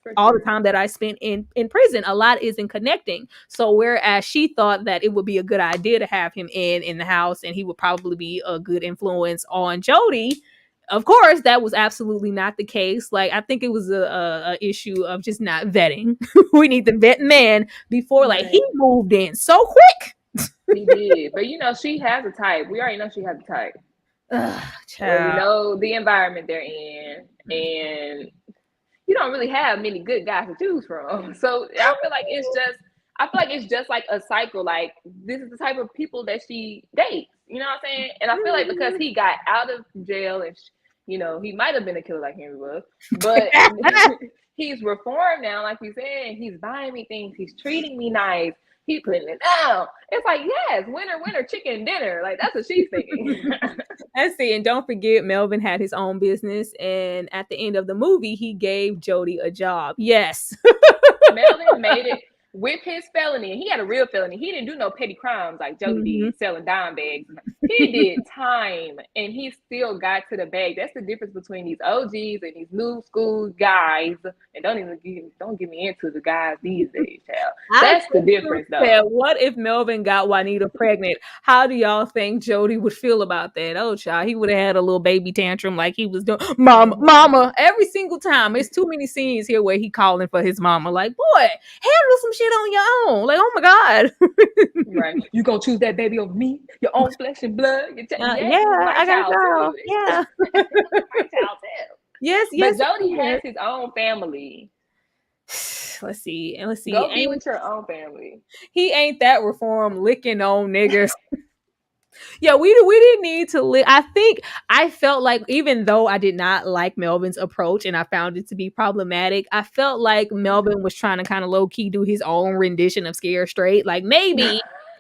For all sure. the time that I spent in prison, a lot isn't connecting. So whereas she thought that it would be a good idea to have him in the house and he would probably be a good influence on Jody, of course, that was absolutely not the case. Like, I think it was a issue of just not vetting. We need to vet man before, like, he Right. moved in so quick. He did. But she has a type. We already know she has a type. Ugh, Well, we child. know the environment they're in. And you don't really have many good guys to choose from. So I feel like it's just like a cycle. Like, this is the type of people that she dates. You know what I'm saying? And I feel like because he got out of jail and he might have been a killer like Henry was, but he's reformed now, like we said. He's buying me things. He's treating me nice. He's putting it down. It's like, yes, winner, chicken dinner. Like, that's what she's thinking. Let's see, and don't forget, Melvin had his own business, and at the end of the movie, he gave Jody a job. Yes. Melvin made it with his felony, and he had a real felony. He didn't do no petty crimes like Jody did, selling dime bags. He did time, and he still got to the bag. That's the difference between these OGs and these new school guys. And don't get me into the guys these days, child. That's the difference, though. What if Melvin got Juanita pregnant? How do y'all think Jody would feel about that? Oh, child, he would have had a little baby tantrum like he was doing. Mama, every single time. It's too many scenes here where he calling for his mama. Like, boy, handle some shit on your own. Like, oh my God. Right. You gonna choose that baby over me? Your own flesh and blood? I gotta go. Yeah. My child too. Yes. But Jody has his own family. Let's see. Go be with your own family. He ain't that reform licking on niggas. Yeah, we didn't need to I felt like, even though I did not like Melvin's approach and I found it to be problematic, I felt like Melvin was trying to kind of low-key do his own rendition of Scare Straight. Like, maybe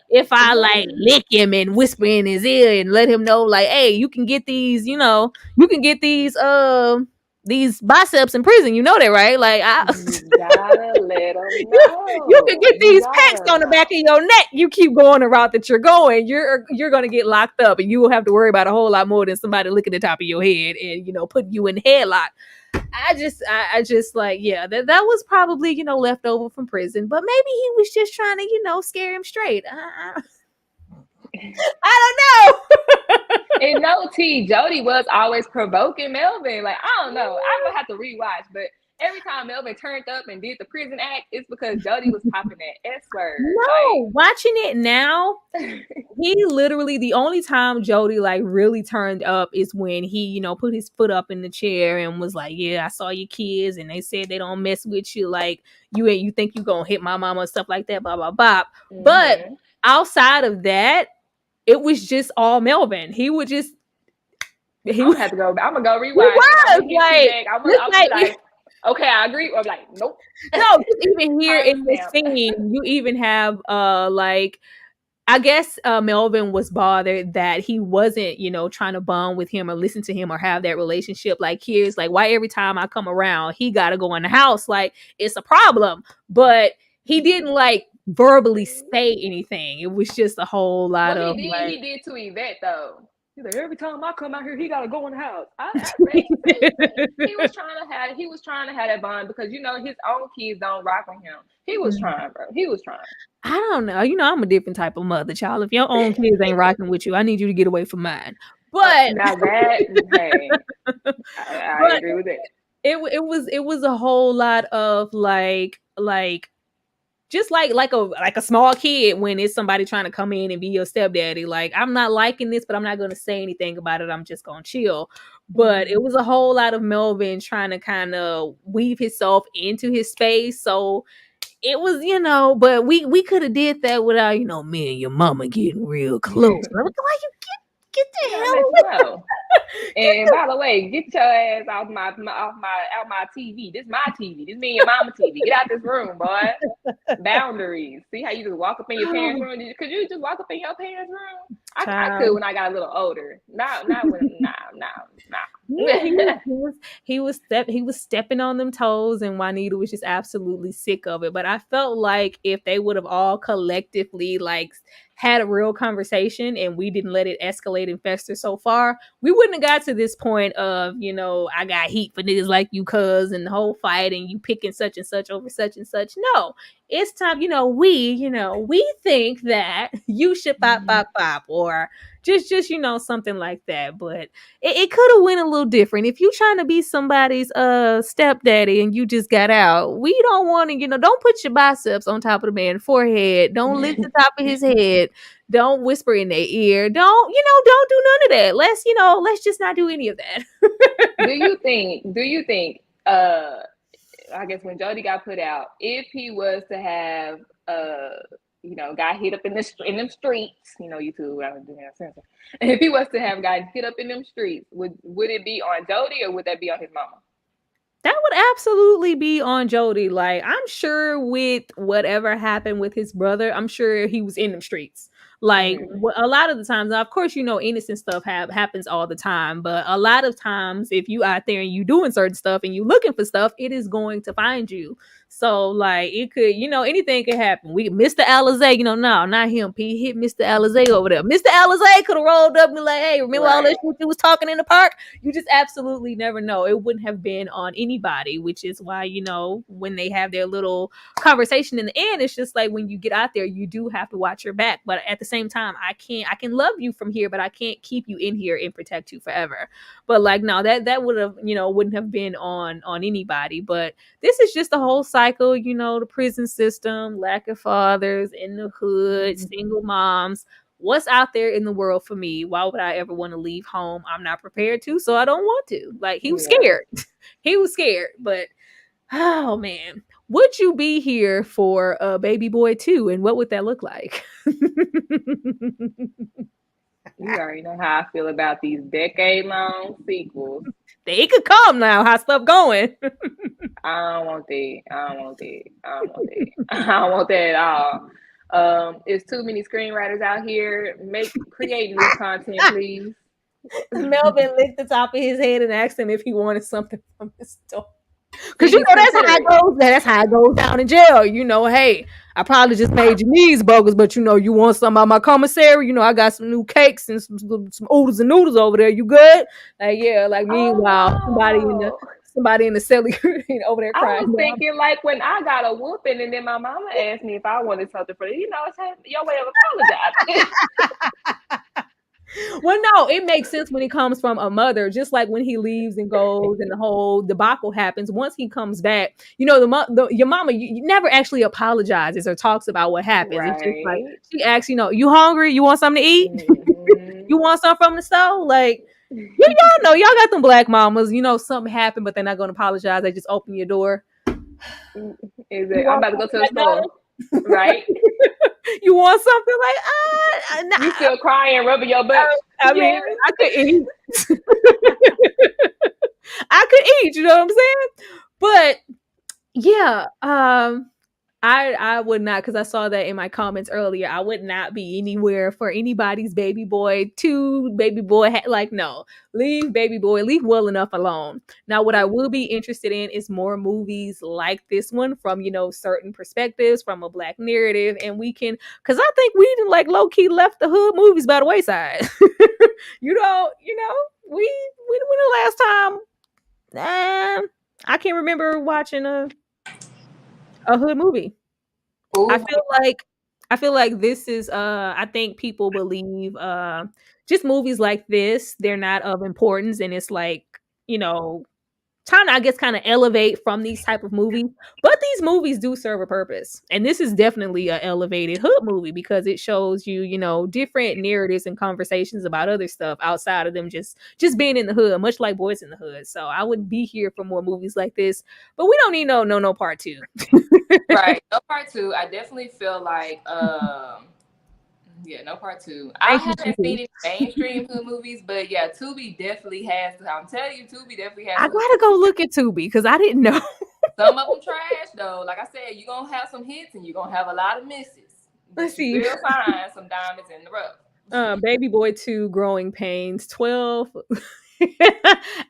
if I like lick him and whisper in his ear and let him know, like, hey, you can get these, these biceps in prison. You know that, right? Like, you gotta let them know. You can get these packs on the back of your neck. You keep going the route that you're going, you're gonna get locked up, and you will have to worry about a whole lot more than somebody licking the top of your head and putting you in headlock. I just like, yeah, that was probably left over from prison, but maybe he was just trying to scare him straight. I don't know. And no, Jody was always provoking Melvin. Like, I don't know. I'm gonna have to rewatch, but every time Melvin turned up and did the prison act, it's because Jody was popping that S word. No, watching it now, he literally, the only time Jody like really turned up is when he, put his foot up in the chair and was like, yeah, I saw your kids and they said they don't mess with you. Like, you think you gonna hit my mama and stuff like that, blah, blah, blah. Mm-hmm. But outside of that, it was just all Melvin. He would just. I'm gonna have to go. I'm gonna go rewatch. I'm like, okay, I agree. Or like, nope. No, even here in this scene, you even have like, I guess Melvin was bothered that he wasn't, trying to bond with him or listen to him or have that relationship. Like, here's like, why every time I come around, he gotta go in the house. Like, it's a problem. But he didn't like verbally say anything. It was just a whole lot of. He did to Yvette though. He's like, every time I come out here, he gotta go in the house. I read the same thing. He was trying to have that bond because his own kids don't rock with him. He was trying, bro. He was trying. I don't know. I'm a different type of mother, child. If your own kids ain't rocking with you, I need you to get away from mine. But now that, hey, I agree with it. It was a whole lot of like just like a small kid when it's somebody trying to come in and be your stepdaddy. Like, I'm not liking this, but I'm not going to say anything about it. I'm just going to chill. But it was a whole lot of Melvin trying to kind of weave himself into his space. So it was, but we could have did that without, me and your mama getting real close. I'm like, why you get the hell away? And by the way, get your ass off my TV. This my TV. This me and your mama TV. Get out this room, boy. Boundaries. See how you just walk up in your parents' room? Could you just walk up in your parents' room? I could when I got a little older. Not when. Yeah, he was stepping on them toes, and Juanita was just absolutely sick of it. But I felt like if they would have all collectively like had a real conversation and we didn't let it escalate and fester so far, we wouldn't have got to this point of, I got heat for niggas like you, cuz, and the whole fight and you picking such and such over such and such. No, it's time, we think that you should pop, or just something like that. But it could have went a little different. If you trying to be somebody's stepdaddy and you just got out, we don't want to, don't put your biceps on top of the man's forehead. Don't lift the top of his head. Don't whisper in their ear. Don't do none of that. Let's just not do any of that. Do you think I guess when Jody got put out, if he was to have got hit up in them streets, you two, I was doing that sense. If he was to have gotten hit up in them streets, would it be on Jody or would that be on his mama? That would absolutely be on Jody. Like, I'm sure with whatever happened with his brother, I'm sure he was in them streets. Like, a lot of the times, now, of course, innocent stuff happens all the time. But a lot of times, if you out there and you doing certain stuff and you looking for stuff, it is going to find you. So, like, it could, anything could happen. Mr. Alizé, no, not him. P hit Mr. Alizé over there. Mr. Alizé could have rolled up and be like, hey, remember all that shit you was talking in the park? You just absolutely never know. It wouldn't have been on anybody, which is why, when they have their little conversation in the end, it's just like when you get out there, you do have to watch your back. But at the same time, I can love you from here, but I can't keep you in here and protect you forever. But like, no, that would have, wouldn't have been on anybody. But this is just the whole cycle, the prison system, lack of fathers in the hood, single moms. What's out there in the world for me? Why would I ever want to leave home? I'm not prepared to, so I don't want to. Like, he was scared. He was scared. But, oh, man. Would you be here for Baby Boy 2? And what would that look like? You already know how I feel about these decade-long sequels. They could come now. How's stuff going? I don't want that. I don't want that at all. It's too many screenwriters out here. Create new content, please. Melvin licked the top of his head and asked him if he wanted something from the store. Because that's how it goes. That's how it goes down in jail. Hey, I probably just made your knees bogus, but you want some of my commissary? I got some new cakes and some oodles and noodles over there. You good? Like, yeah. Like, meanwhile, somebody in the celly over there crying. I was thinking, like, when I got a whooping and then my mama asked me if I wanted something for it, it's your way of apologizing. Well, no, it makes sense when it comes from a mother. Just like when he leaves and goes and the whole debacle happens. Once he comes back, your mama you never actually apologizes or talks about what happens. Right. It's just like she asks, you hungry? You want something to eat? Mm-hmm. You want something from the store? Like, y'all know, y'all got them black mamas. Something happened, but they're not going to apologize. They just open your door. I'm about to go to the store. Right? You want something like you still crying, rubbing your butt. I mean, I could eat. I could eat, you know what I'm saying? But yeah, I would not, because I saw that in my comments earlier. I would not be anywhere for anybody's baby boy. Like, no, leave baby boy, leave well enough alone. Now, what I will be interested in is more movies like this one from, certain perspectives, from a black narrative, and we can, because I think we like low key left the hood movies by the wayside. We when the last time? I can't remember watching a hood movie. I Ooh, feel like I feel like this is I think people believe just movies like this, they're not of importance, and it's like, you know, time to, I guess, kind of elevate from these type of movies. But these movies do serve a purpose. And this is definitely a elevated hood movie because it shows you, different narratives and conversations about other stuff outside of them just being in the hood, much like Boys in the Hood. So I would be here for more movies like this. But we don't need no part two. right. No part two. I definitely feel like yeah, no part two. I Thank you, haven't Tubi. seen any mainstream hood movies, but yeah, Tubi definitely has. I'm telling you, Tubi definitely has. I gotta go look at Tubi because I didn't know. Some of them trash though. Like I said, you're gonna have some hits and you're gonna have a lot of misses. Let's see. You will find some diamonds in the rough. Baby Boy 2, Growing Pains, 12.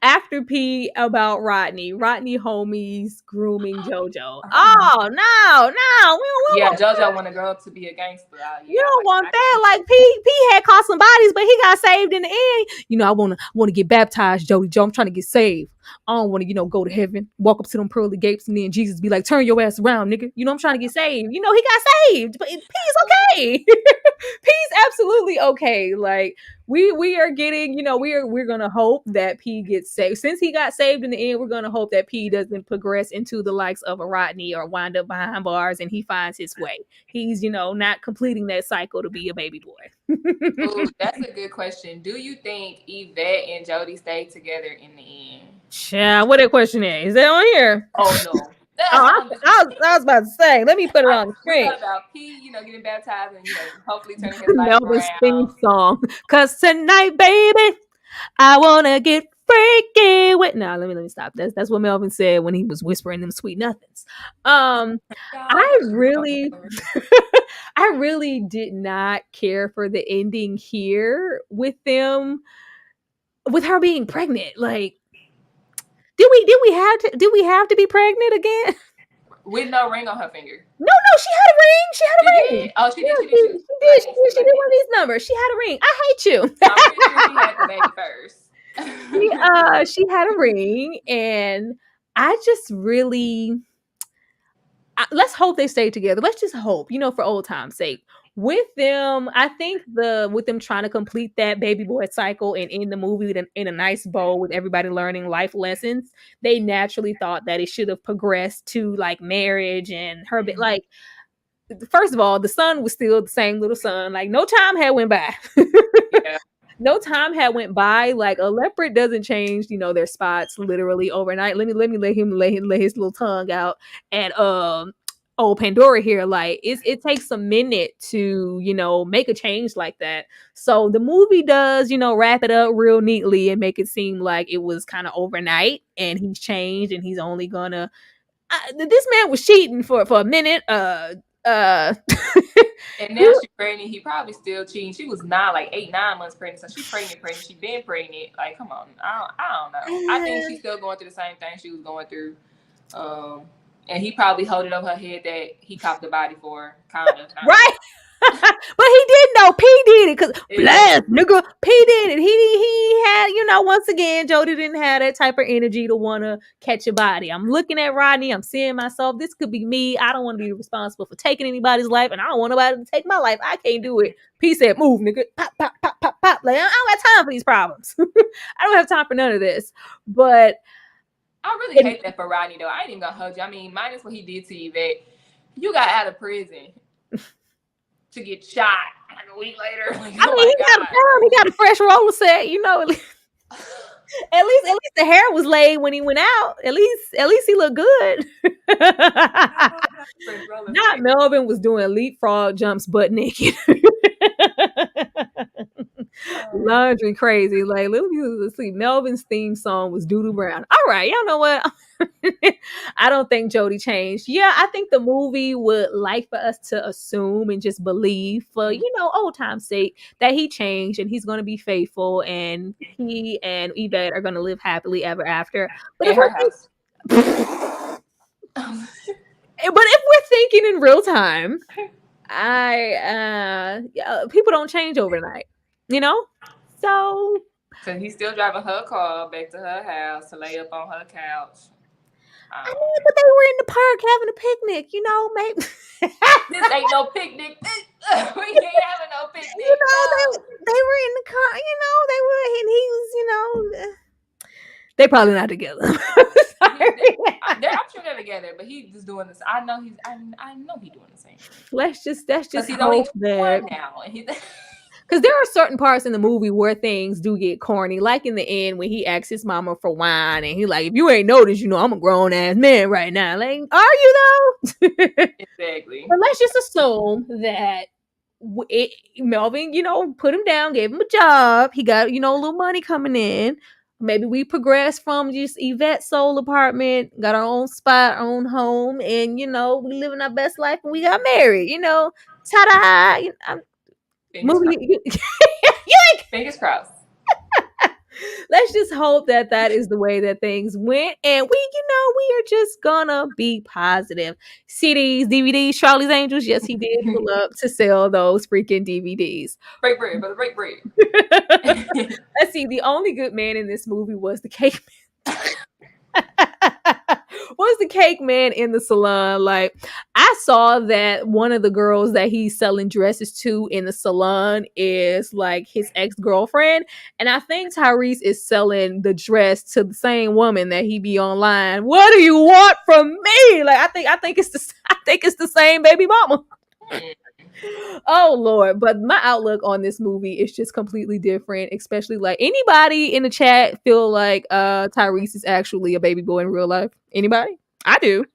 After P about Rodney homies grooming JoJo. Oh no, we Yeah, don't JoJo want to grow up to be a gangster. you don't want that. Like P had caught some bodies, but he got saved in the end. I wanna get baptized, Jody Joe. I'm trying to get saved. I don't want to, go to heaven, walk up to them pearly gates, and then Jesus be like, turn your ass around, nigga. I'm trying to get saved. He got saved, but P's okay. P's absolutely okay. Like we are getting, we're gonna hope that P gets saved. Since he got saved in the end, we're gonna hope that P doesn't progress into the likes of a Rodney or wind up behind bars and he finds his way. He's, not completing that cycle to be a baby boy. Ooh, that's a good question. Do you think Yvette and Jody stayed together in the end? Yeah, what that question is? Is that on here? Oh no. I was about to say, let me put it on the screen. We thought about P, getting baptized and hopefully turning his life Melvin's around. theme song. Cause tonight, baby, I wanna get freaky with. Nah, let me stop. That's what Melvin said when he was whispering them sweet nothings. I really I really did not care for the ending here with them, with her being pregnant. Like, did we have to be pregnant again? With no ring on her finger. No, she had a ring. She had a ring. Did? Oh, she did. She did one of these numbers. She had a ring. I hate you. I'm pretty sure she had the baby first. She had a ring, and I just really let's hope they stay together. Let's just hope, for old time's sake. With them, I think with them trying to complete that baby boy cycle and end the movie in a nice bow with everybody learning life lessons, they naturally thought that it should have progressed to like marriage and her. Like, first of all, the son was still the same little son. Like, no time had went by. Yeah. No time had went by. Like, a leopard doesn't change, their spots literally overnight. Let me let him let his little tongue out. And old Pandora here, like it takes a minute to, make a change like that. So the movie does, wrap it up real neatly and make it seem like it was kind of overnight and he's changed and he's only gonna this man was cheating for a minute. And now she's pregnant. He probably still cheating. She was 8, 9 months pregnant. So she's pregnant. She been pregnant. Like, come on. I don't know. I think she's still going through the same thing she was going through. And he probably holding up her head that he copped the body for her. Kind of. Right. But he did know. P did it because blast, nigga. P did it. He had, once again, Jody didn't have that type of energy to want to catch a body. I'm looking at Rodney. I'm seeing myself. This could be me. I don't want to be responsible for taking anybody's life, and I don't want nobody to take my life. I can't do it. P said, "Move, nigga. Pop, pop, pop, pop, pop." Like, I don't have time for these problems. I don't have time for none of this. But I really hate that for Rodney, though. I ain't even gonna hold you. I mean, minus what he did to Yvette. You got out of prison to get shot like a week later. Like, he got a fresh roller set, At least the hair was laid when he went out. At least he looked good. Not Melvin was doing leapfrog jumps butt naked. Laundry crazy. Like, let's see. Melvin's theme song was Doodoo Brown. All right, y'all know what? I don't think Jody changed. Yeah, I think the movie would like for us to assume and just believe, for old time's sake, that he changed and he's going to be faithful, and he and Yvette are going to live happily ever after. But In her house. if we're thinking in real time, people don't change overnight, So he's still driving her car back to her house to lay up on her couch. I mean, but they were in the park having a picnic, maybe. This ain't no picnic. We ain't having no picnic. They were in the car, they were, and he was, they probably not together. I'm sure they're together, but he's just doing this. I know he's doing the same. Let's just he's only 21 now, and because there are certain parts in the movie where things do get corny, like in the end when he asks his mama for wine, and he like, if you ain't noticed, I'm a grown ass man right now. Like, are you though? Exactly. But let's just assume that Melvin, put him down, gave him a job. He got, a little money coming in. Maybe we progressed from just Yvette's soul apartment, got our own spot, our own home, and we living our best life, and we got married. Ta-da! Movie. Fingers crossed. Let's just hope that is the way that things went, and we are just gonna be positive. CDs, DVDs, Charlie's Angels. Yes, he did pull up to sell those freaking DVDs. Break bread, brother. Break bread. Let's see. The only good man in this movie was the cake man. Was the cake man in the salon. Like, I saw that one of the girls that he's selling dresses to in the salon is like his ex-girlfriend, and I think Tyrese is selling the dress to the same woman that he be online. What do you want from me? Like, I think it's the same baby mama. Oh Lord. But my outlook on this movie is just completely different, especially like, anybody in the chat feel like Tyrese is actually a baby boy in real life? Anybody? I do.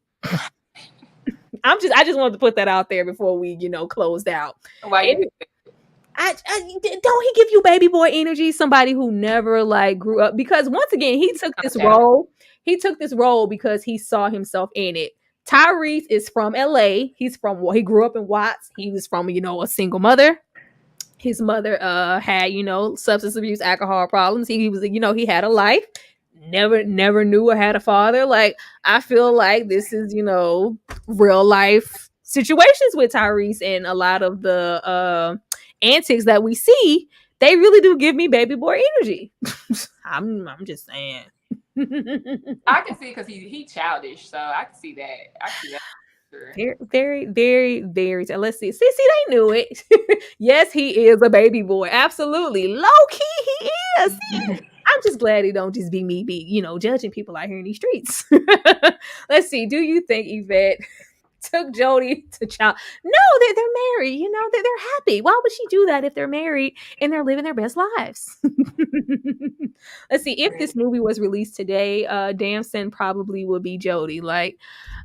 I just wanted to put that out there before we closed out. Why? Don't he give you baby boy energy? Somebody who never like grew up, because once again he took this role because he saw himself in it. Tyrese is from LA. He grew up in Watts. He was from, a single mother. His mother had, substance abuse, alcohol problems. He was, he had a life. Never knew or had a father. Like, I feel like this is, real life situations with Tyrese, and a lot of the antics that we see, they really do give me baby boy energy. I'm just saying. I can see, because he childish, so I can see that. Sure. Very, very, very. Let's see. See, they knew it. Yes, he is a baby boy. Absolutely, low key, he is. I'm just glad it don't just be me, judging people out here in these streets. Let's see. Do you think Yvette took Jody to child? No, they're married. They're happy. Why would she do that if they're married and they're living their best lives? Let's see. If this movie was released today, Damson probably would be Jody. Like,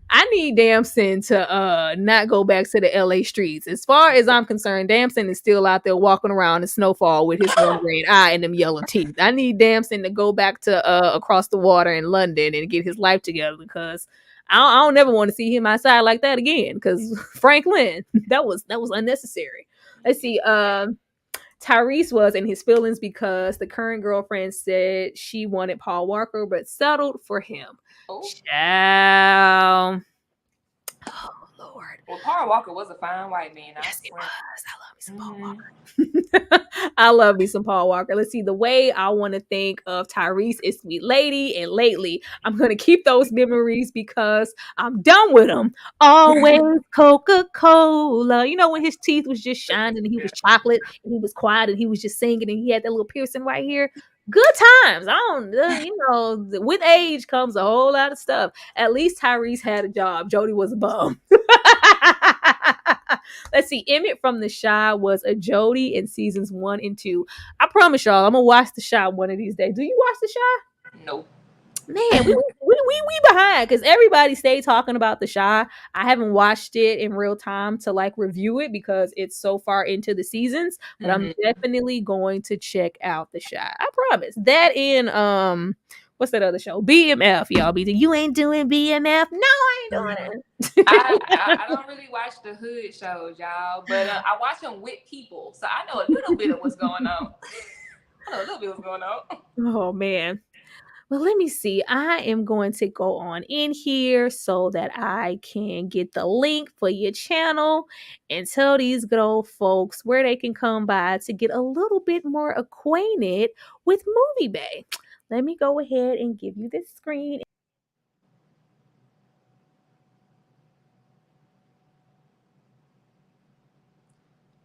I need Damson to not go back to the LA streets. As far as I'm concerned, Damson is still out there walking around in snowfall with his one red eye and them yellow teeth. I need Damson to go back to across the water in London and get his life together, because I don't never want to see him outside like that again. Because Franklin, that was unnecessary. Let's see. Tyrese was in his feelings because the current girlfriend said she wanted Paul Walker, but settled for him. Oh. Child. Oh Lord. Well, Paul Walker was a fine white man. Yes, he was. I love me some Paul Walker. I love me some Paul Walker. Let's see. The way I want to think of Tyrese is Sweet Lady and Lately. I'm going to keep those memories because I'm done with them. Always Coca-Cola. When his teeth was just shining and he was chocolate and he was quiet and he was just singing and he had that little piercing right here. Good times. With age comes a whole lot of stuff. At least Tyrese had a job. Jody was a bum. Let's see. Emmett from The Chi was a Jody in seasons 1 and 2. I promise y'all, I'm gonna watch The Chi one of these days. Do you watch The Chi? Nope. Man, we behind, because everybody stayed talking about The Chi. I haven't watched it in real time to like review it because it's so far into the seasons, but I'm definitely going to check out The Chi. I promise. That in what's that other show? BMF, y'all. Be you ain't doing BMF. No, I ain't doing it. I don't really watch the hood shows, y'all, but I watch them with people, so I know a little bit of what's going on. Oh man. Well, let me see. I am going to go on in here so that I can get the link for your channel and tell these good old folks where they can come by to get a little bit more acquainted with Movie Bay. Let me go ahead and give you this screen.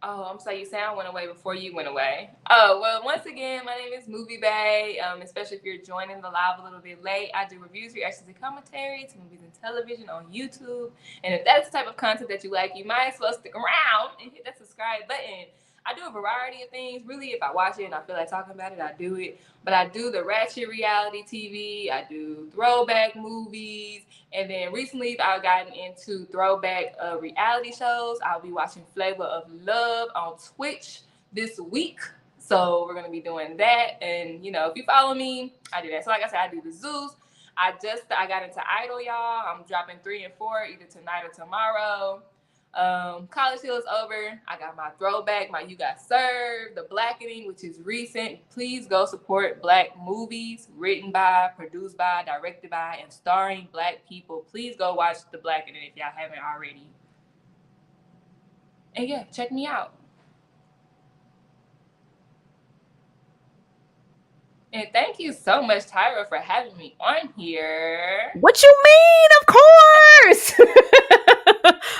Oh, I'm sorry, your sound went away before you went away. Oh, well, once again, my name is Movie Bay. Especially if you're joining the live a little bit late, I do reviews, reactions, and commentary to movies and television on YouTube. And if that's the type of content that you like, you might as well stick around and hit that subscribe button. I do a variety of things. Really, if I watch it and I feel like talking about it, I do it. But I do the ratchet reality TV. I do throwback movies. And then recently, I've gotten into throwback reality shows. I'll be watching Flavor of Love on Twitch this week. So we're going to be doing that. And, you know, if you follow me, I do that. So like I said, I do the Zeus. I got into Idol, y'all. I'm dropping 3 and 4 either tonight or tomorrow. College Hill is over. I got my throwback, my You Got Served, The Blackening, which is recent. Please go support Black movies written by, produced by, directed by, and starring Black people. Please go watch The Blackening if y'all haven't already. And yeah, check me out. And thank you so much, Tyra, for having me on here. What you mean? Of course.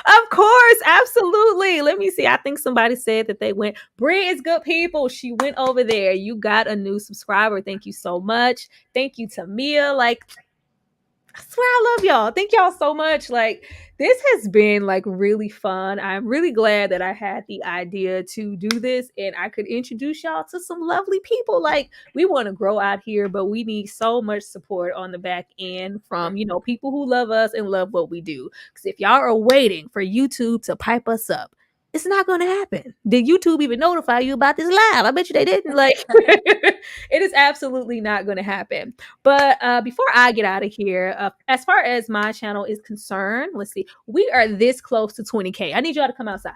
Of course, absolutely. Let me see. I think somebody said that they went. Brie is good people. She went over there. You got a new subscriber. Thank you so much. Thank you to Mia. Like, I swear I love y'all. Thank y'all so much. Like, this has been like really fun. I'm really glad that I had the idea to do this and I could introduce y'all to some lovely people. Like, we want to grow out here, but we need so much support on the back end from, you know, people who love us and love what we do. Because if y'all are waiting for YouTube to pipe us up, it's not going to happen. Did YouTube even notify you about this live? I bet you they didn't. Like, it is absolutely not going to happen. But before I get out of here, as far as my channel is concerned, let's see, we are this close to 20K. I need y'all to come outside.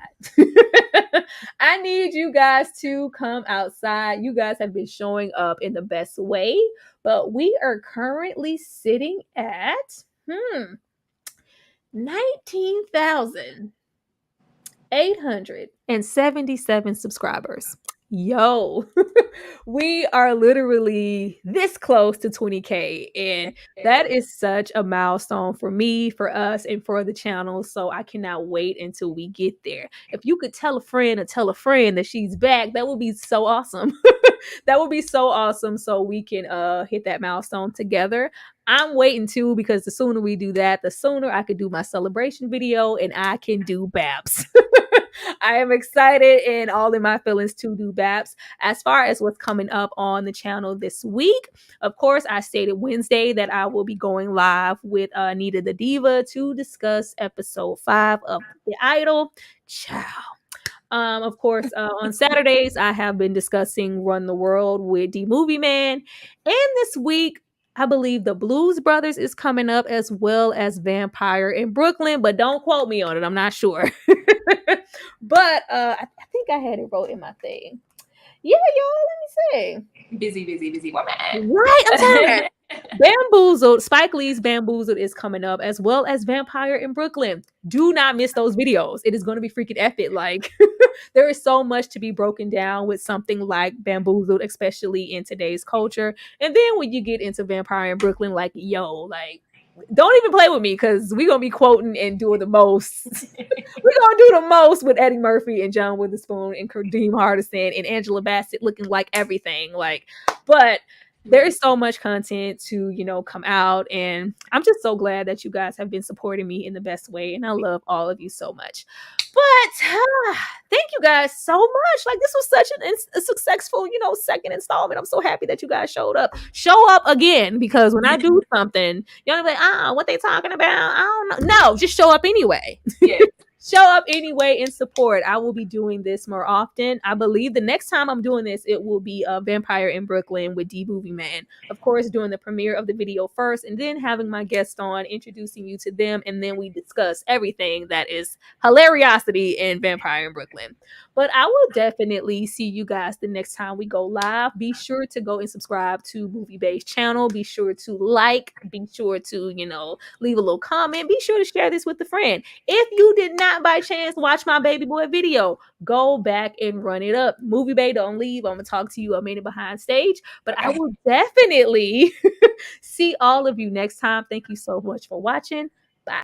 I need you guys to come outside. You guys have been showing up in the best way, but we are currently sitting at 19,877 subscribers. Yo, we are literally this close to 20K, and that is such a milestone for me, for us, and for the channel. So I cannot wait until we get there. If you could tell a friend or tell a friend that she's back, that would be so awesome. That would be so awesome, so we can hit that milestone together. I'm waiting too, because the sooner we do that, the sooner I could do my celebration video and I can do Babs. I am excited and all in my feelings to do Babs. As far as what's coming up on the channel this week, of course, I stated Wednesday that I will be going live with Anita the Diva to discuss episode 5 of The Idol. Ciao. Of course, on Saturdays, I have been discussing Run the World with the Movie Man. And this week, I believe the Blues Brothers is coming up, as well as Vampire in Brooklyn, but don't quote me on it. I'm not sure. But I think I had it wrote in my thing. Yeah, y'all, let me see. Busy woman. Right, I'm tired. Bamboozled, Spike Lee's Bamboozled is coming up, as well as Vampire in Brooklyn. Do not miss those videos. It is going to be freaking epic. Like, there is so much to be broken down with something like Bamboozled, especially in today's culture. And then when you get into Vampire in Brooklyn, like, yo, like, don't even play with me, because we're going to be quoting and doing the most. We're going to do the most with Eddie Murphy and John Witherspoon and Kadeem Hardison and Angela Bassett looking like everything. Like, but there is so much content to, you know, come out, and I'm just so glad that you guys have been supporting me in the best way, and I love all of you so much. But thank you guys so much. Like, this was such a successful, you know, second installment. I'm so happy that you guys showed up. Show up again, because when I do something, y'all be like, what they talking about? I don't know. No, just show up anyway. Yeah. show up anyway and support. I will be doing this more often. I believe the next time I'm doing this, it will be a Vampire in Brooklyn with D Movie Man. Of course, doing the premiere of the video first, and then having my guest on, introducing you to them, and then we discuss everything that is hilariosity in Vampire in Brooklyn. But I will definitely see you guys the next time we go live. Be sure to go and subscribe to Movie Bay's channel. Be sure to like. Be sure to, leave a little comment. Be sure to share this with a friend. If you did not by chance watch my baby boy video, go back and run it up. Movie Bay, don't leave. I'm going to talk to you a minute behind stage. But I will definitely see all of you next time. Thank you so much for watching. Bye.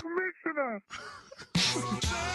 Commissioner.